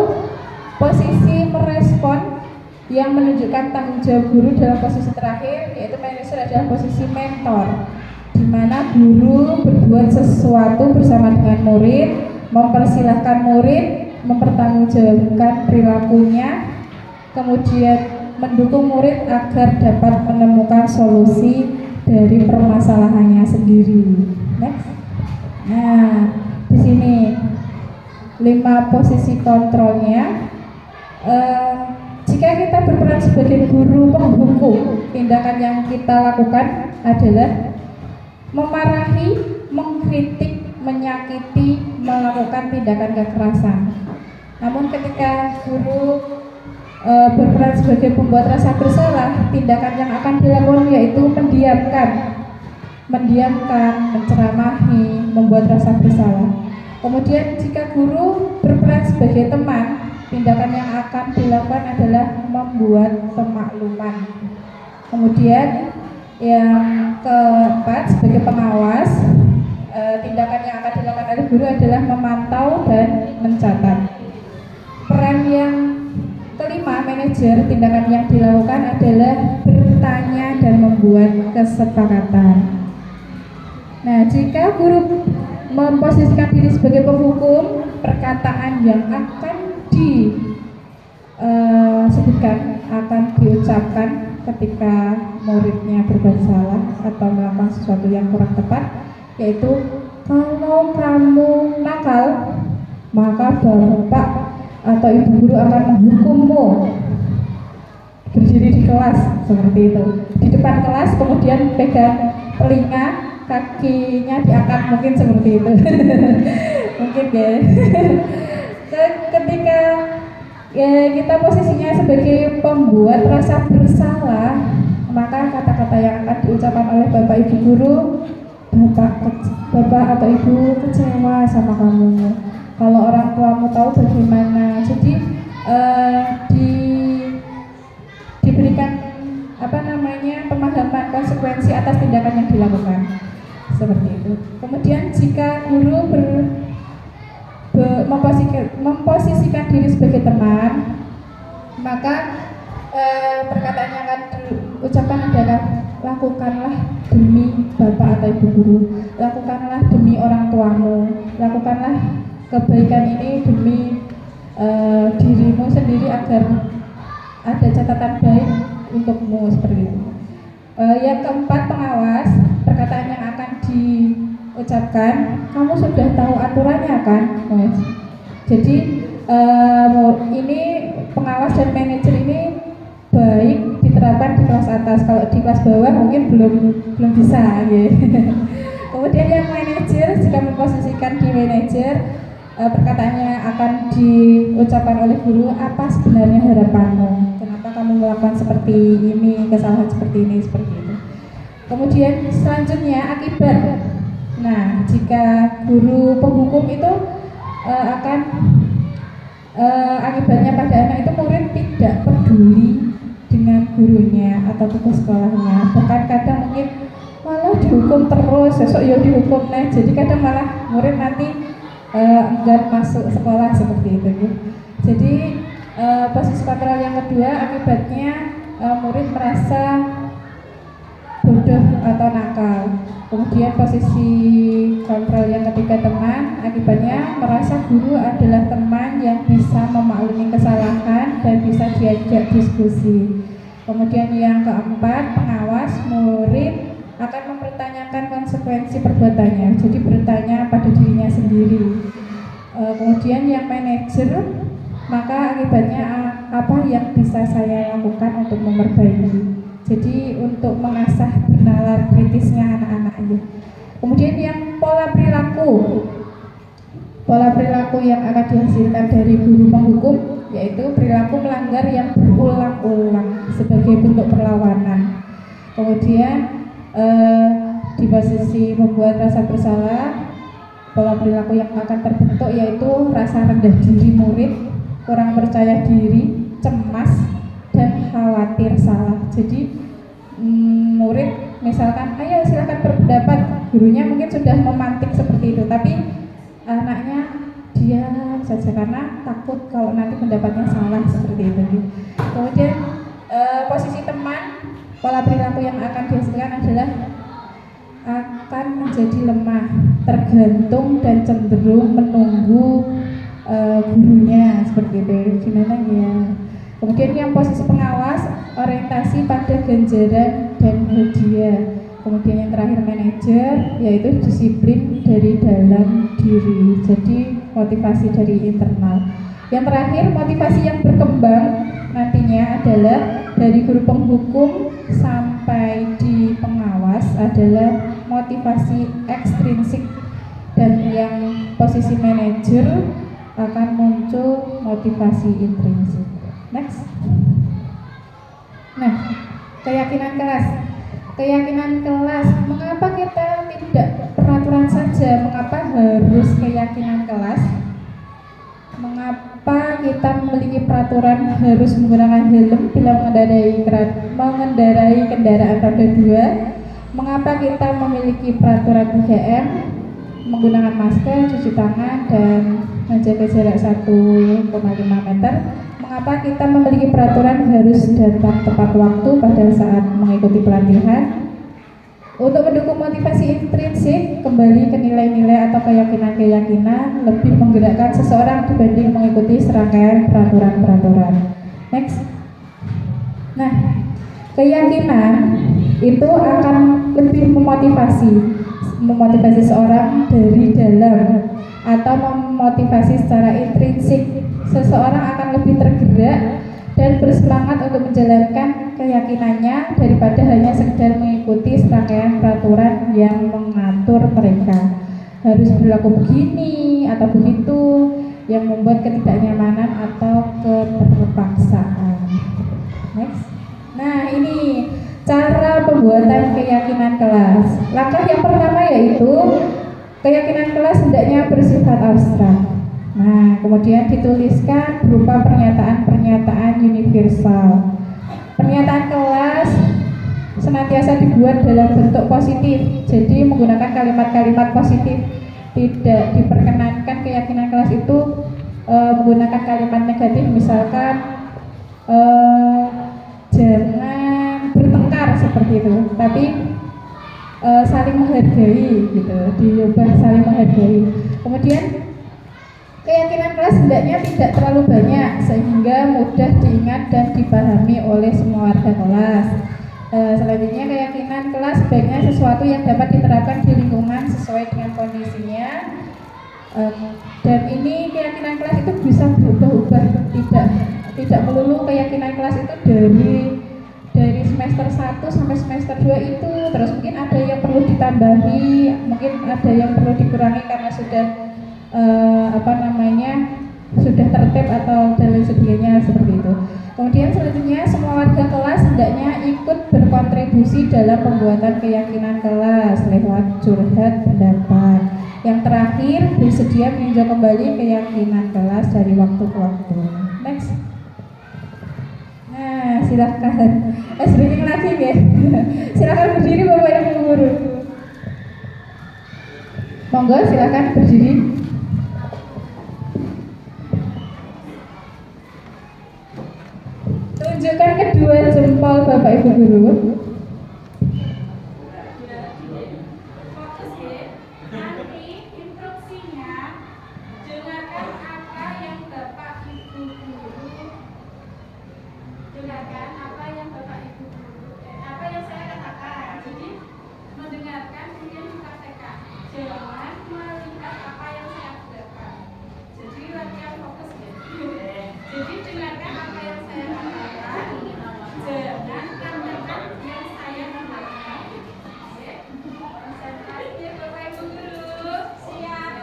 posisi merespon yang menunjukkan tanggung jawab guru. Dalam posisi terakhir yaitu manajer adalah posisi mentor, di mana guru berbuat sesuatu bersama dengan murid, mempersilahkan murid mempertanggungjawabkan perilakunya, kemudian mendukung murid agar dapat menemukan solusi dari permasalahannya sendiri. Next. Nah, di sini 5 posisi kontrolnya. Jika kita berperan sebagai guru penghukum, tindakan yang kita lakukan adalah memarahi, mengkritik, menyakiti, melakukan tindakan kekerasan. Namun ketika guru berperan sebagai pembuat rasa bersalah, tindakan yang akan dilakukan yaitu mendiamkan, menceramahi, membuat rasa bersalah. Kemudian jika guru berperan sebagai teman, tindakan yang akan dilakukan adalah membuat pemakluman. Kemudian yang keempat, sebagai pengawas, tindakan yang akan dilakukan oleh guru adalah memantau dan mencatat. Peran yang kelima, manajer, tindakan yang dilakukan adalah bertanya dan membuat kesepakatan. Nah, jika guru memposisikan diri sebagai penghukum, perkataan yang akan disebutkan, akan diucapkan ketika muridnya berbuat salah atau melakukan sesuatu yang kurang tepat, yaitu kalau kamu nakal, maka bapak atau ibu guru akan menghukummu. Berdiri di kelas seperti itu, di depan kelas, kemudian pegang telinga, kakinya diangkat, mungkin seperti itu. Mungkin ya. Ketika kita posisinya sebagai pembuat rasa bersalah, maka kata-kata yang akan diucapkan oleh bapak ibu guru, bapak atau ibu kecewa sama kamu, kalau orang tuamu tahu bagaimana. Jadi diberikan pemahaman konsekuensi atas tindakan yang dilakukan, seperti itu. Kemudian jika guru memposisikan diri sebagai teman, maka perkataan yang akan diucapkan adalah lakukanlah demi bapak atau ibu guru, lakukanlah demi orang tuamu, lakukanlah kebaikan ini demi dirimu sendiri agar ada catatan baik untukmu, seperti itu. Yang keempat, pengawas, perkataan yang akan diucapkan, kamu sudah tahu aturannya kan? Jadi ini pengawas dan manajer ini baik diterapkan di kelas atas, kalau di kelas bawah mungkin belum bisa ya. Kemudian yang manajer, jika memposisikan di manajer, perkataannya akan diucapkan oleh guru, apa sebenarnya harapanmu, kenapa kamu melakukan seperti ini, kesalahan seperti ini, seperti itu. Kemudian selanjutnya akibat. Nah, jika guru penghukum itu akan akibatnya pada anak itu, murid tidak peduli dengan gurunya atau tugas sekolahnya, bahkan kadang mungkin malah dihukum terus, besok ya dihukum. Nah, jadi kadang malah murid nanti enggan masuk sekolah, seperti itu ya. Jadi Posisi kontrol yang kedua akibatnya murid merasa bodoh atau nakal. Kemudian posisi kontrol yang ketiga teman, akibatnya merasa guru adalah teman yang bisa memaklumi kesalahan dan bisa diajak diskusi. Kemudian yang keempat, pengawas, murid akan mempertanyakan konsekuensi perbuatannya, jadi bertanya pada dirinya sendiri. Kemudian yang manajer, maka akibatnya apa yang bisa saya lakukan untuk memperbaiki. Jadi untuk mengasah nalar kritisnya anak-anak ini. Kemudian yang pola perilaku yang akan dihasilkan dari guru penghukum yaitu perilaku melanggar yang berulang-ulang sebagai bentuk perlawanan. Kemudian di posisi membuat rasa bersalah, pola perilaku yang akan terbentuk yaitu rasa rendah diri murid, kurang percaya diri, cemas, dan khawatir salah. Jadi murid misalkan ayo silahkan berpendapat, gurunya mungkin sudah memantik seperti itu, tapi anaknya diam saja karena takut kalau nanti pendapatnya salah seperti itu. Kemudian posisi teman, pola perilaku yang akan dihasilkan adalah akan menjadi lemah, tergantung dan cenderung menunggu gurunya seperti itu. Gimana ya? Kemudian yang posisi pengawas, orientasi pada ganjaran dan hadiah. Kemudian yang terakhir manajer, yaitu disiplin dari dalam diri, jadi motivasi dari internal. Yang terakhir motivasi yang berkembang nantinya adalah dari guru penghukum sampai di pengawas adalah motivasi ekstrinsik, dan yang posisi manajer akan muncul motivasi intrinsik. Next. Nah, keyakinan kelas, mengapa kita tidak peraturan saja? Mengapa harus keyakinan kelas? Mengapa kita memiliki peraturan harus menggunakan helm bila mengendarai kendaraan roda 2? Mengapa kita memiliki peraturan 3M, menggunakan masker, cuci tangan, dan menjaga jarak 1,5 meter? Mengapa kita memiliki peraturan harus datang tepat waktu pada saat mengikuti pelatihan? Untuk mendukung motivasi intrinsik, kembali ke nilai-nilai atau keyakinan-keyakinan lebih menggerakkan seseorang dibanding mengikuti serangkaian peraturan-peraturan. Next. Nah, keyakinan itu akan lebih memotivasi seorang dari dalam atau memotivasi secara intrinsik. Seseorang akan lebih tergerak dan bersemangat untuk menjalankan keyakinannya daripada hanya sekedar mengikuti serangkaian peraturan yang mengatur mereka harus berlaku begini atau begitu, yang membuat ketidaknyamanan atau keterpaksaan. Next. Nah, ini cara pembuatan keyakinan kelas. Langkah yang pertama yaitu keyakinan kelas hendaknya bersifat abstrak. Nah, kemudian dituliskan berupa pernyataan-pernyataan universal. Pernyataan kelas senantiasa dibuat dalam bentuk positif, jadi menggunakan kalimat-kalimat positif. Tidak diperkenankan keyakinan kelas itu menggunakan kalimat negatif, misalkan jangan bertengkar seperti itu, tapi saling menghargai gitu, diubah saling menghargai. Kemudian keyakinan kelas hendaknya tidak terlalu banyak sehingga mudah diingat dan dipahami oleh semua warga kelas. Selanjutnya keyakinan kelas sebaiknya sesuatu yang dapat diterapkan di lingkungan sesuai dengan kondisinya. Dan ini keyakinan kelas itu bisa berubah-ubah, tidak melulu keyakinan kelas itu dari semester 1 sampai semester 2 itu, terus mungkin ada yang perlu ditambahi, mungkin ada yang perlu dikurangi karena sudah sudah tertib atau dan lain sebagainya seperti itu. Kemudian selanjutnya semua warga kelas hendaknya ikut berkontribusi dalam pembuatan keyakinan kelas lewat curhat pendapat. Yang terakhir, bersedia meninjau kembali keyakinan kelas dari waktu ke waktu. Next. Nah, silahkan. Sedikit lagi ya. Silahkan berdiri Bapak Ibu guru. Monggo silahkan berdiri. Guru. Fokus ya. Nanti instruksinya dengarkan apa yang Bapak Ibu guru dengarkan apa yang Bapak Ibu guru apa yang saya katakan. Jadi mendengarkan kemudian dipraktekkan. Jangan melihat apa yang saya katakan. Jadi latihan fokus ya. Jadi dengarkan apa yang saya katakan. Jangan tanyakan yang saya katakan. Ya. Konsentrasi ya Bapak Ibu guru. Siap.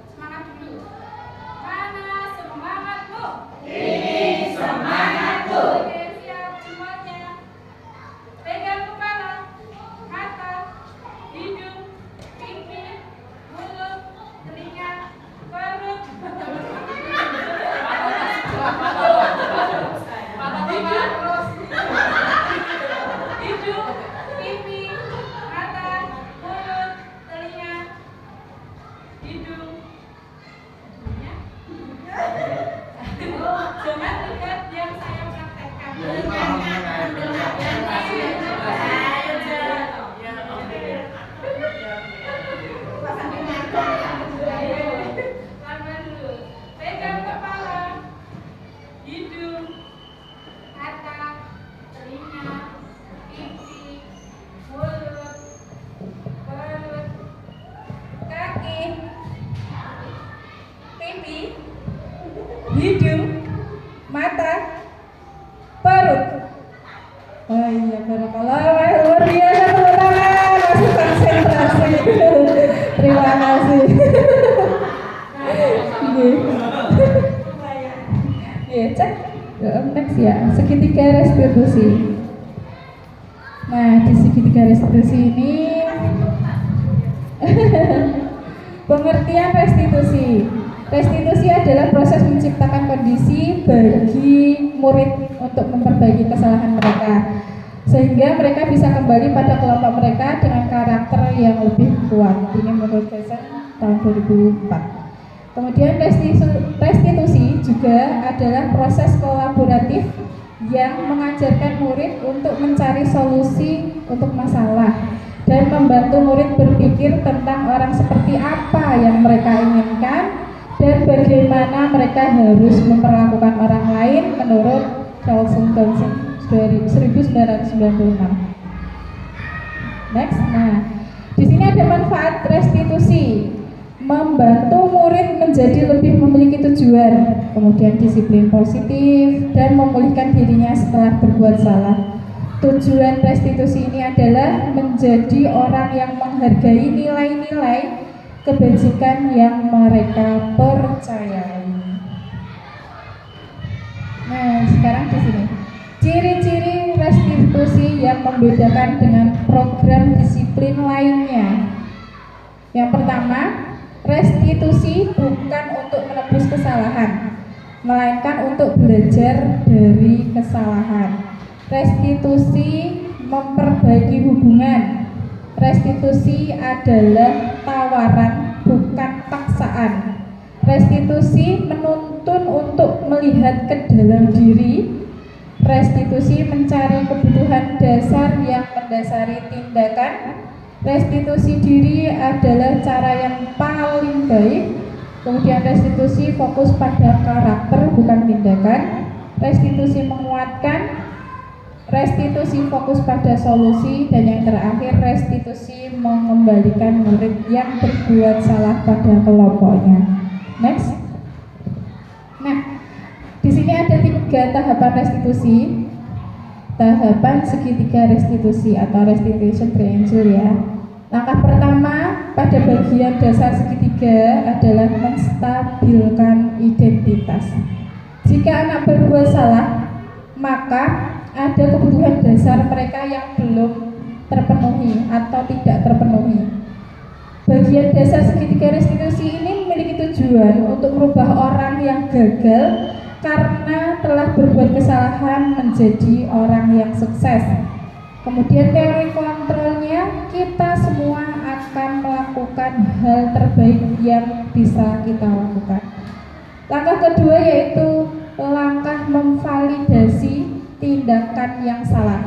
Semangat dulu. Mana semangatmu? Ini semangatku. Oke, siap semuanya. Pegang kepala, mata, hidung, pipi, mulut, telinga, perut. Hidung, pipi, mata, mulut, telinga, hidung. Ya. Jangan lihat yang saya praktekkan. Pelan-pelan dulu. Pegang kepala, hidung, mata, telinga, pipi, mulut, perut, kaki, pipi, Hidung, mata, perut. Oh iya, barakallah, luar biasa, tepuk tangan, masih konsentrasi. Terima kasih. Iya, cek. Next ya, segitiga restitusi. Nah, di segitiga restitusi ini pengertian restitusi. Restitusi adalah proses menciptakan kondisi bagi murid untuk memperbaiki kesalahan mereka sehingga mereka bisa kembali pada kelompok mereka dengan karakter yang lebih kuat. Ini menurut Jason tahun 2004. Kemudian restitusi juga adalah proses kolaboratif yang mengajarkan murid untuk mencari solusi untuk masalah dan membantu murid berpikir tentang orang seperti apa yang mereka inginkan dan bagaimana mereka harus memperlakukan orang lain menurut Charles Dawson 1996. Next, nah di sini ada manfaat restitusi, membantu murid menjadi lebih memiliki tujuan, kemudian disiplin positif dan memulihkan dirinya setelah berbuat salah. Tujuan restitusi ini adalah menjadi orang yang menghargai nilai-nilai kebajikan yang mereka percayai. Nah, sekarang di sini ciri-ciri restitusi yang membedakan dengan program disiplin lainnya. Yang pertama, restitusi bukan untuk menebus kesalahan, melainkan untuk belajar dari kesalahan. Restitusi memperbaiki hubungan. Restitusi adalah tawaran, bukan paksaan. Restitusi menuntun untuk melihat ke dalam diri. Restitusi mencari kebutuhan dasar yang mendasari tindakan. Restitusi diri adalah cara yang paling baik. Kemudian restitusi fokus pada karakter, bukan tindakan. Restitusi menguatkan. Restitusi fokus pada solusi, dan yang terakhir restitusi mengembalikan murid yang berbuat salah pada kelompoknya. Next. Nah, di sini ada 3 tahapan restitusi. Tahapan segitiga restitusi atau restitution triangle ya. Langkah pertama pada bagian dasar segitiga adalah menstabilkan identitas. Jika anak berbuat salah, maka ada kebutuhan dasar mereka yang belum terpenuhi atau tidak terpenuhi. Bagian dasar segitiga restitusi ini memiliki tujuan untuk merubah orang yang gagal karena telah berbuat kesalahan menjadi orang yang sukses. Kemudian teori kontrolnya, kita semua akan melakukan hal terbaik yang bisa kita lakukan. Langkah kedua yaitu langkah memvalidasi tindakan yang salah.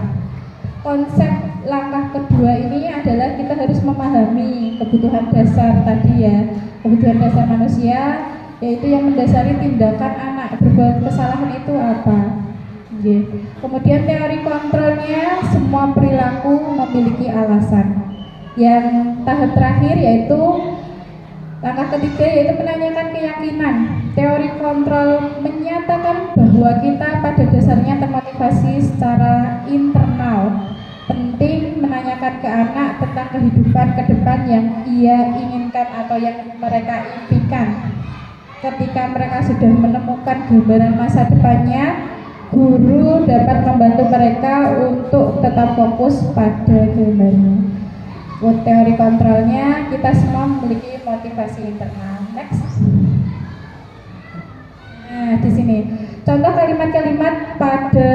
Konsep langkah kedua ini adalah kita harus memahami kebutuhan dasar tadi ya, kebutuhan dasar manusia, yaitu yang mendasari tindakan anak berbuat kesalahan itu apa. Kemudian teori kontrolnya, semua perilaku memiliki alasan. Yang tahap terakhir yaitu langkah ketiga, yaitu menanyakan keyakinan. Teori kontrol menyatakan bahwa kita pada dasarnya termotivasi secara internal. Penting menanyakan ke anak tentang kehidupan ke depan yang ia inginkan atau yang mereka impikan. Ketika mereka sudah menemukan gambaran masa depannya, guru dapat membantu mereka untuk tetap fokus pada gambarnya. Buat teori kontrolnya, kita semua memiliki motivasi internal. Next. Nah, di sini contoh kalimat-kalimat pada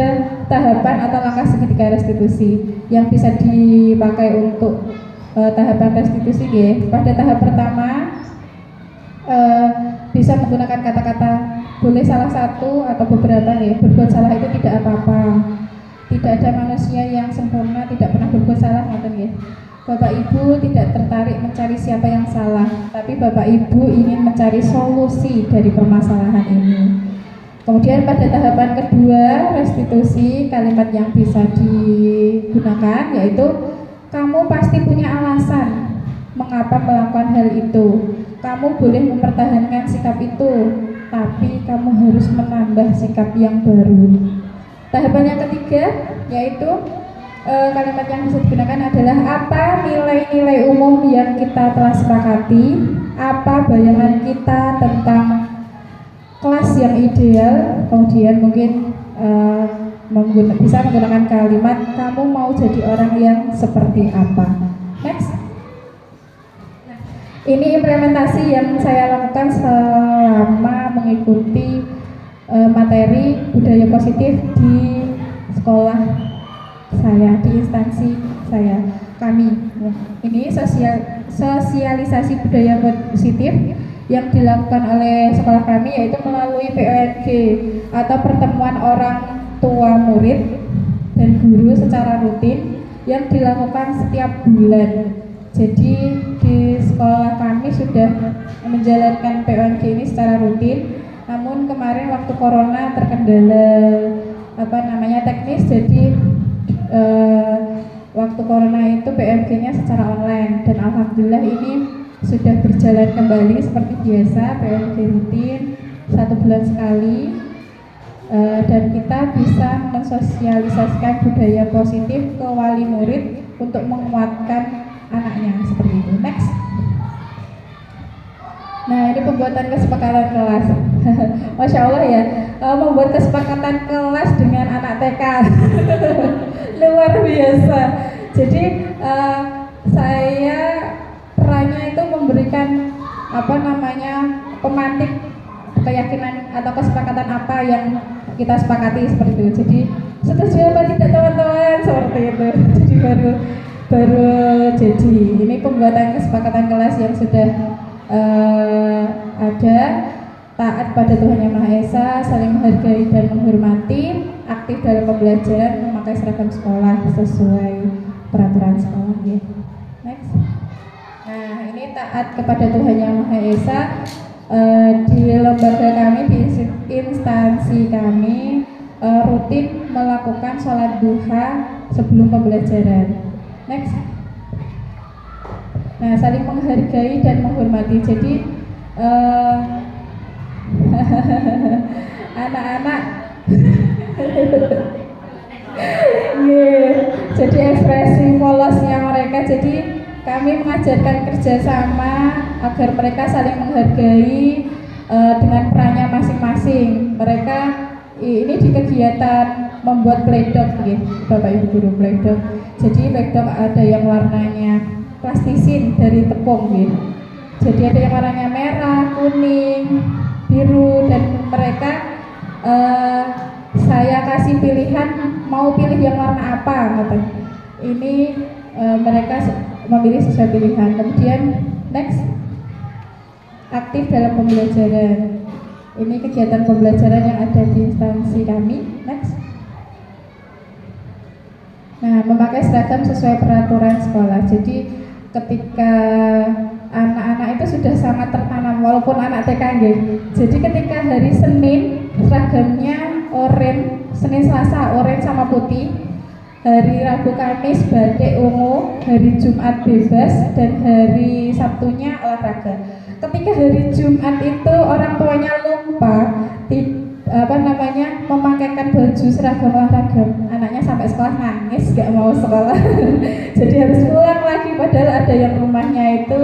tahapan atau langkah segitiga restitusi yang bisa dipakai untuk tahapan restitusi ya. Pada tahap pertama bisa menggunakan kata-kata boleh salah satu atau beberapa ya. Berbuat salah itu tidak apa-apa. Tidak ada manusia yang sempurna, tidak pernah berbuat salah, ngoten ya. Bapak Ibu tidak tertarik mencari siapa yang salah, tapi Bapak Ibu ingin mencari solusi dari permasalahan ini. Kemudian pada tahapan kedua restitusi, kalimat yang bisa digunakan yaitu kamu pasti punya alasan mengapa melakukan hal itu. Kamu boleh mempertahankan sikap itu, tapi kamu harus menambah sikap yang baru. Tahapan yang ketiga yaitu kalimat yang bisa digunakan adalah apa nilai-nilai umum yang kita telah sepakati, apa bayangan kita tentang kelas yang ideal. Kemudian mungkin bisa menggunakan kalimat kamu mau jadi orang yang seperti apa. Next. Ini implementasi yang saya lakukan selama mengikuti materi budaya positif di sekolah saya, di instansi saya, kami. Ini sosialisasi budaya positif yang dilakukan oleh sekolah kami yaitu melalui PONG atau pertemuan orang tua murid dan guru secara rutin yang dilakukan setiap bulan. Jadi di sekolah kami sudah menjalankan PONG ini secara rutin. Namun kemarin waktu corona terkendala teknis, jadi waktu corona itu PMG-nya secara online dan alhamdulillah ini sudah berjalan kembali seperti biasa, PMG rutin 1 bulan sekali, dan kita bisa mensosialisasikan budaya positif ke wali murid untuk menguatkan anaknya seperti itu. Next. Nah, ini pembuatan kesepakatan kelas. Masya Allah ya, membuat kesepakatan kelas dengan anak TK. Luar biasa. Jadi saya perannya itu memberikan pemantik keyakinan atau kesepakatan apa yang kita sepakati seperti itu. Jadi setuju apa tidak teman-teman seperti itu. Jadi baru jadi ini pembuatan kesepakatan kelas yang sudah ada. Taat pada Tuhan Yang Maha Esa, saling menghargai dan menghormati, aktif dalam pembelajaran, memakai seragam sekolah sesuai peraturan sekolah ya. Next. Nah, ini taat kepada Tuhan Yang Maha Esa di lembaga kami, di instansi kami rutin melakukan sholat duha sebelum pembelajaran. Next. Nah, saling menghargai dan menghormati. Jadi anak-anak jadi ekspresi polosnya mereka. Jadi kami mengajarkan kerjasama agar mereka saling menghargai dengan perannya masing-masing. Mereka ini di kegiatan membuat pledok ya, Bapak Ibu guru pledok. Jadi pledok ada yang warnanya plastisin dari tepung ya. Jadi ada yang warnanya merah, kuning, biru, dan mereka saya kasih pilihan mau pilih yang warna apa gitu. Ini mereka memilih sesuai pilihan. Kemudian next, aktif dalam pembelajaran. Ini kegiatan pembelajaran yang ada di instansi kami. Next. memakai seragam sesuai peraturan sekolah. Jadi ketika anak-anak itu sudah sangat tertanam, walaupun anak TK nggih. Jadi ketika hari Senin seragamnya oranye, Senin Selasa oranye sama putih, hari Rabu Kamis batik ungu, hari Jumat bebas, dan hari Sabtunya olahraga. Ketika hari Jumat itu orang tuanya lupa memakaikan baju seragam olahraga, anaknya sampai sekolah nangis gak mau sekolah. Jadi harus pulang lagi, padahal ada yang rumahnya itu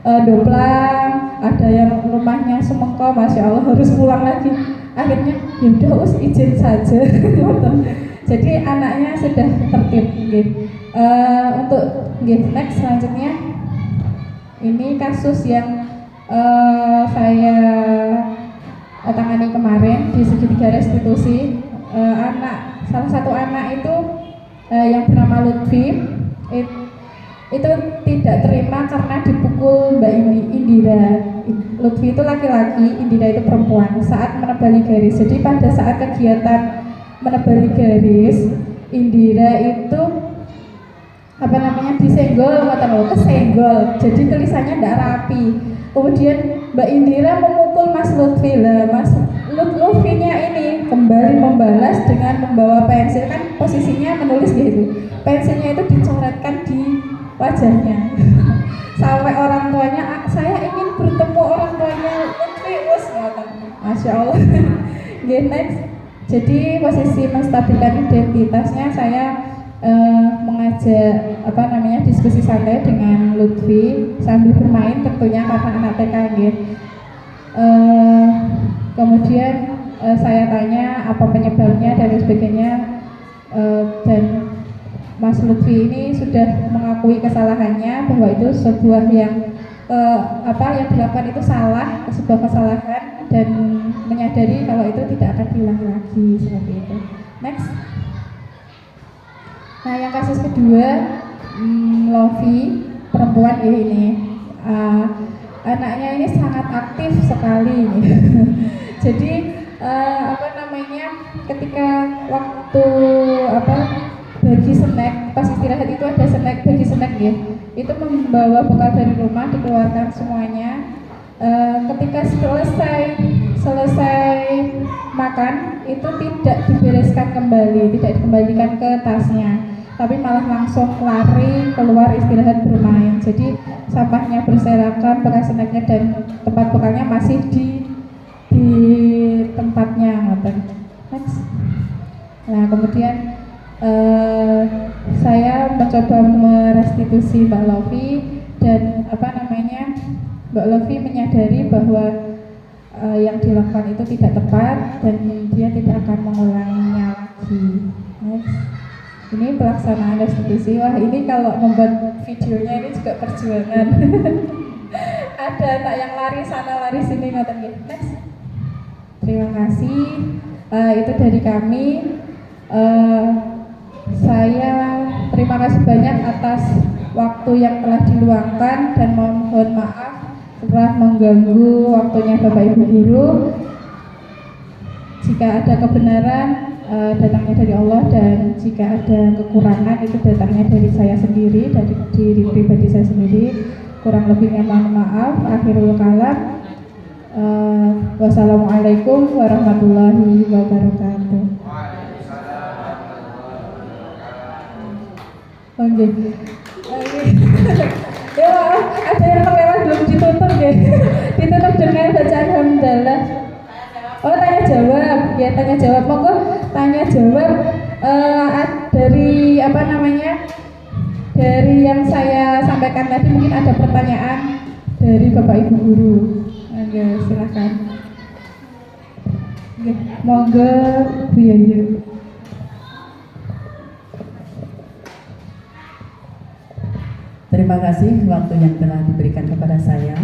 Doplang, ada yang rumahnya Semengko, Masya Allah harus pulang lagi. Akhirnya yaudah izin saja. Jadi anaknya sudah tertib. Untuk next selanjutnya, ini kasus yang saya tangani kemarin di segitiga restitusi. Salah satu anak itu yang bernama Lutfi itu tidak terima karena dipukul Mbak Indira. Lutfi itu laki-laki, Indira itu perempuan, saat menebali garis. Jadi pada saat kegiatan menebali garis, Indira itu disenggol, kesenggol. Jadi tulisannya tidak rapi. Kemudian Mbak Indira memukul Mas Lutfi lah. Mas Lutfinya ini kembali membalas dengan membawa pensil, kan posisinya menulis gitu. Pensilnya itu dicoretkan di wajahnya. Sampai orang tuanya, saya ingin bertemu orang tuanya Lutfi, Masya Allah. Next. Jadi posisi menstabilkan identitasnya, saya mengajak diskusi santai dengan Lutfi sambil bermain tentunya karena anak TK gitu. Kemudian saya tanya apa penyebabnya dan sebagainya, dan Mas Lutfi ini sudah mengakui kesalahannya bahwa itu sebuah yang dilakukan itu salah, sebuah kesalahan, dan menyadari kalau itu tidak akan diulang lagi seperti itu. Next. Nah, yang kasus kedua, Lofi, perempuan ini, anaknya ini sangat aktif sekali. Jadi ketika waktu bagi snack, pas istirahat itu ada snack, bagi snack ya, itu membawa bekal dari rumah, dikeluarkan semuanya. Ketika selesai makan itu tidak dibereskan kembali, tidak dikembalikan ke tasnya, tapi malah langsung lari keluar istirahat bermain. Jadi sampahnya berserakan, bekas snacknya dan tempat bekalnya masih di tempatnya. Next. Nah, kemudian saya mencoba merestitusi Mbak Lofi, dan Mbak Lofi menyadari bahwa yang dilakukan itu tidak tepat dan dia tidak akan mengulanginya lagi. Next. Ini pelaksanaan restitusi. Wah, ini kalau membuat videonya ini juga perjuangan. Ada anak yang lari sana lari sini, Next. Terima kasih. Itu dari kami. Saya terima kasih banyak atas waktu yang telah diluangkan dan mohon maaf telah mengganggu waktunya Bapak Ibu guru. Jika ada kebenaran datangnya dari Allah, dan jika ada kekurangan itu datangnya dari saya sendiri, dari diri pribadi saya sendiri. Kurang lebihnya mohon maaf. Akhirul kalam. Wassalamualaikum warahmatullahi wabarakatuh. Oke. Ya, ada yang terlewat belum ditutup ya. Ditutup dengan bacaan hamdalah. Oh, tanya jawab. Ya, tanya jawab. Monggo tanya jawab dari dari yang saya sampaikan tadi, mungkin ada pertanyaan dari Bapak Ibu guru. Oke, silakan. Oke, monggo Bu Yayu. Terima kasih waktu yang telah diberikan kepada saya.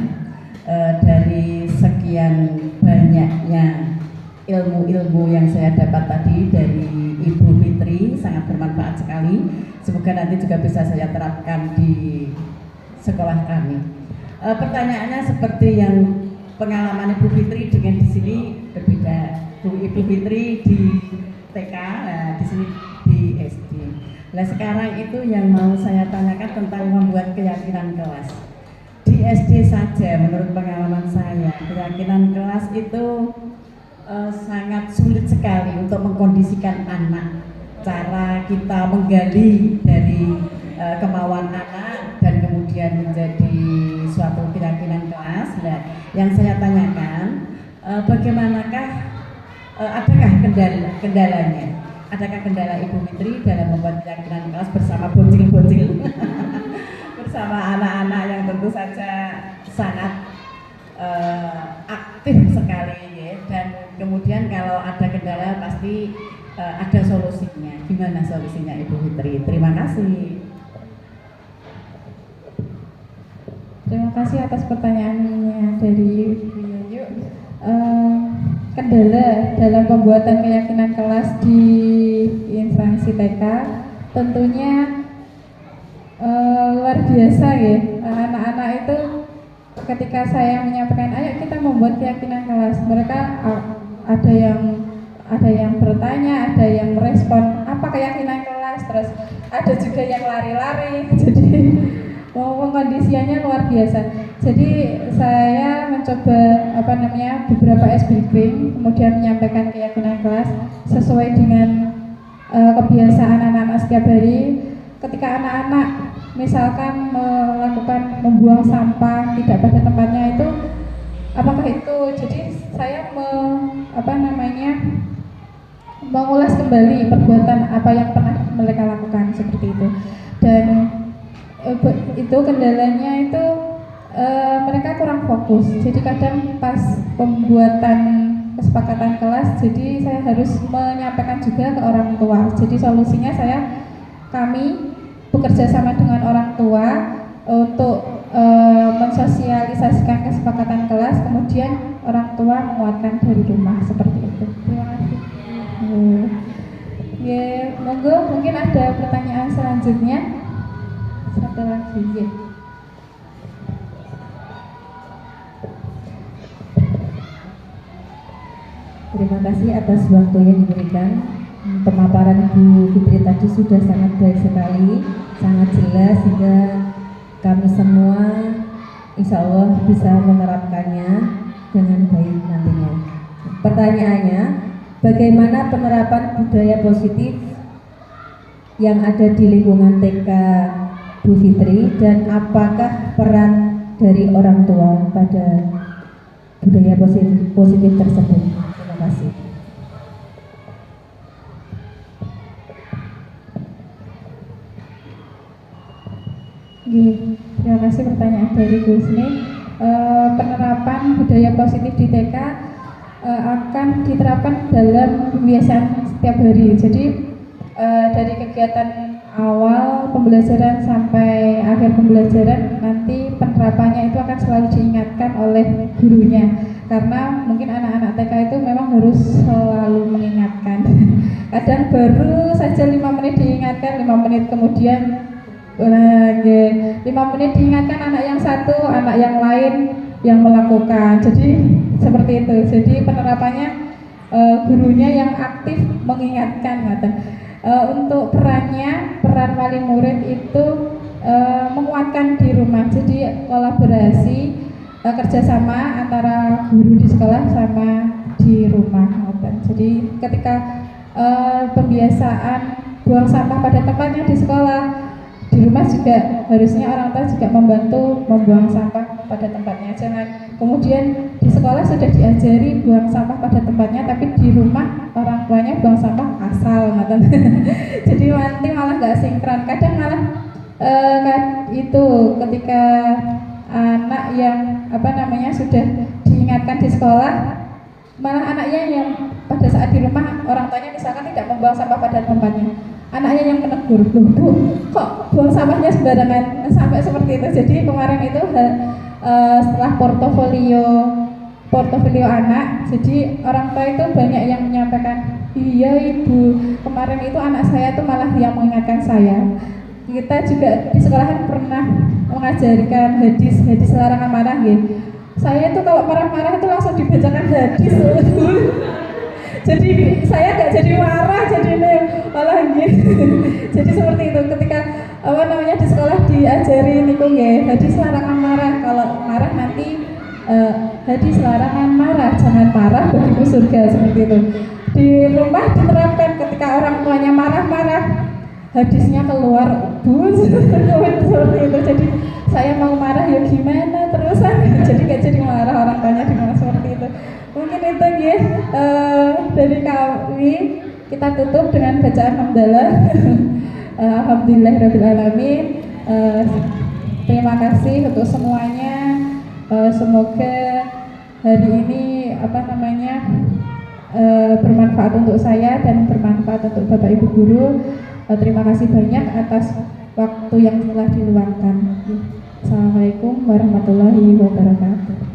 Dari sekian banyaknya ilmu-ilmu yang saya dapat tadi dari Ibu Fitri, sangat bermanfaat sekali. Semoga nanti juga bisa saya terapkan di sekolah kami. Pertanyaannya seperti yang pengalaman Ibu Fitri dengan di sini berbeda. Ibu Fitri di TK, di sini di SD. Nah sekarang itu yang mau saya tanyakan tentang membuat keyakinan kelas. Di SD saja menurut pengalaman saya, keyakinan kelas itu sangat sulit sekali untuk mengkondisikan anak. Cara kita menggali dari kemauan anak dan kemudian menjadi suatu keyakinan kelas. Nah, yang saya tanyakan, bagaimanakah, adakah kendalanya? Adakah kendala Ibu Fitri dalam membuat keyakinan kelas bersama bocil-bocil, bersama anak-anak yang tentu saja sangat aktif sekali ya. Dan kemudian kalau ada kendala pasti ada solusinya. Gimana solusinya Ibu Fitri? Terima kasih. Terima kasih atas pertanyaannya dari Bu Yayu. Kendala dalam pembuatan keyakinan kelas di instansi TK tentunya luar biasa ya. Anak-anak itu ketika saya menyampaikan ayo kita membuat keyakinan kelas, mereka ada yang bertanya, ada yang merespon apa keyakinan kelas, terus ada juga yang lari-lari. Jadi kondisinya luar biasa. Jadi saya mencoba beberapa ice breaking, kemudian menyampaikan keyakinan kelas sesuai dengan kebiasaan anak-anak setiap hari. Ketika anak-anak misalkan melakukan membuang sampah tidak pada tempatnya itu, apakah itu? Jadi saya mengulas kembali perbuatan apa yang pernah mereka lakukan seperti itu. Dan itu kendalanya itu mereka kurang fokus. Jadi kadang pas pembuatan kesepakatan kelas, jadi saya harus menyampaikan juga ke orang tua. Jadi solusinya kami bekerja sama dengan orang tua untuk mensosialisasikan kesepakatan kelas, kemudian orang tua menguatkan dari rumah seperti itu. Terima kasih. Ya, monggo mungkin ada pertanyaan selanjutnya. Satu lagi ya. Terima kasih atas waktu yang diberikan. Pemaparan Bu Fitri tadi sudah sangat baik sekali, sangat jelas sehingga kami semua insya Allah bisa menerapkannya dengan baik nantinya. Pertanyaannya, bagaimana penerapan budaya positif yang ada di lingkungan TK Bu Fitri, dan apakah peran dari orang tua pada budaya positif tersebut? Terima kasih. Terima kasih pertanyaan dari Gusni. Penerapan budaya positif di TK akan diterapkan dalam kebiasaan setiap hari. Jadi dari kegiatan awal pembelajaran sampai akhir pembelajaran, nanti penerapannya itu akan selalu diingatkan oleh gurunya, karena mungkin anak-anak TK itu memang harus selalu mengingatkan. Kadang baru saja 5 menit diingatkan, 5 menit kemudian 5 menit diingatkan anak yang satu, anak yang lain yang melakukan. Jadi seperti itu. Jadi penerapannya gurunya yang aktif mengingatkan. Untuk peran wali murid itu menguatkan di rumah. Jadi kolaborasi kerjasama antara guru di sekolah sama di rumah. Jadi ketika pembiasaan buang sampah pada tempatnya di sekolah, di rumah juga harusnya orang tua juga membantu membuang sampah pada tempatnya. Jangan kemudian di sekolah sudah diajari buang sampah pada tempatnya, tapi di rumah orang tuanya buang sampah asal, jadi nanti malah nggak sinkron. Kadang malah itu ketika anak yang sudah diingatkan di sekolah, malah anaknya yang pada saat di rumah orang tuanya misalkan tidak membuang sampah pada tempatnya, anaknya yang menegur, loh Bu, kok buang sampahnya sembarangan, sampai seperti itu. Jadi kemarin itu setelah portofolio anak, jadi orang tua itu banyak yang menyampaikan, iya Ibu, kemarin itu anak saya tuh malah yang mengingatkan saya. Kita juga di sekolahan pernah mengajarkan hadis larangan marah ya. Saya itu kalau marah-marah itu langsung dibacakan hadis. Jadi saya nggak jadi marah, jadi malah gitu. Jadi seperti itu ketika di sekolah diajari niku nggih, hadis larangan marah. Kalau marah nanti hadis larangan marah, jangan marah begitu surga, seperti itu. Di rumah diterapkan ketika orang tuanya marah-marah, hadisnya keluar seperti itu. Jadi saya mau marah ya gimana terusan, jadi nggak jadi marah, orang tuanya dimana seperti itu. Mungkin itu ya dari kami. Kita tutup dengan bacaan hamdalah. Alhamdulillahirrahmanirrahim. Terima kasih untuk semuanya. Semoga hari ini bermanfaat untuk saya dan bermanfaat untuk Bapak Ibu guru. Terima kasih banyak atas waktu yang telah diluangkan. Assalamualaikum warahmatullahi wabarakatuh.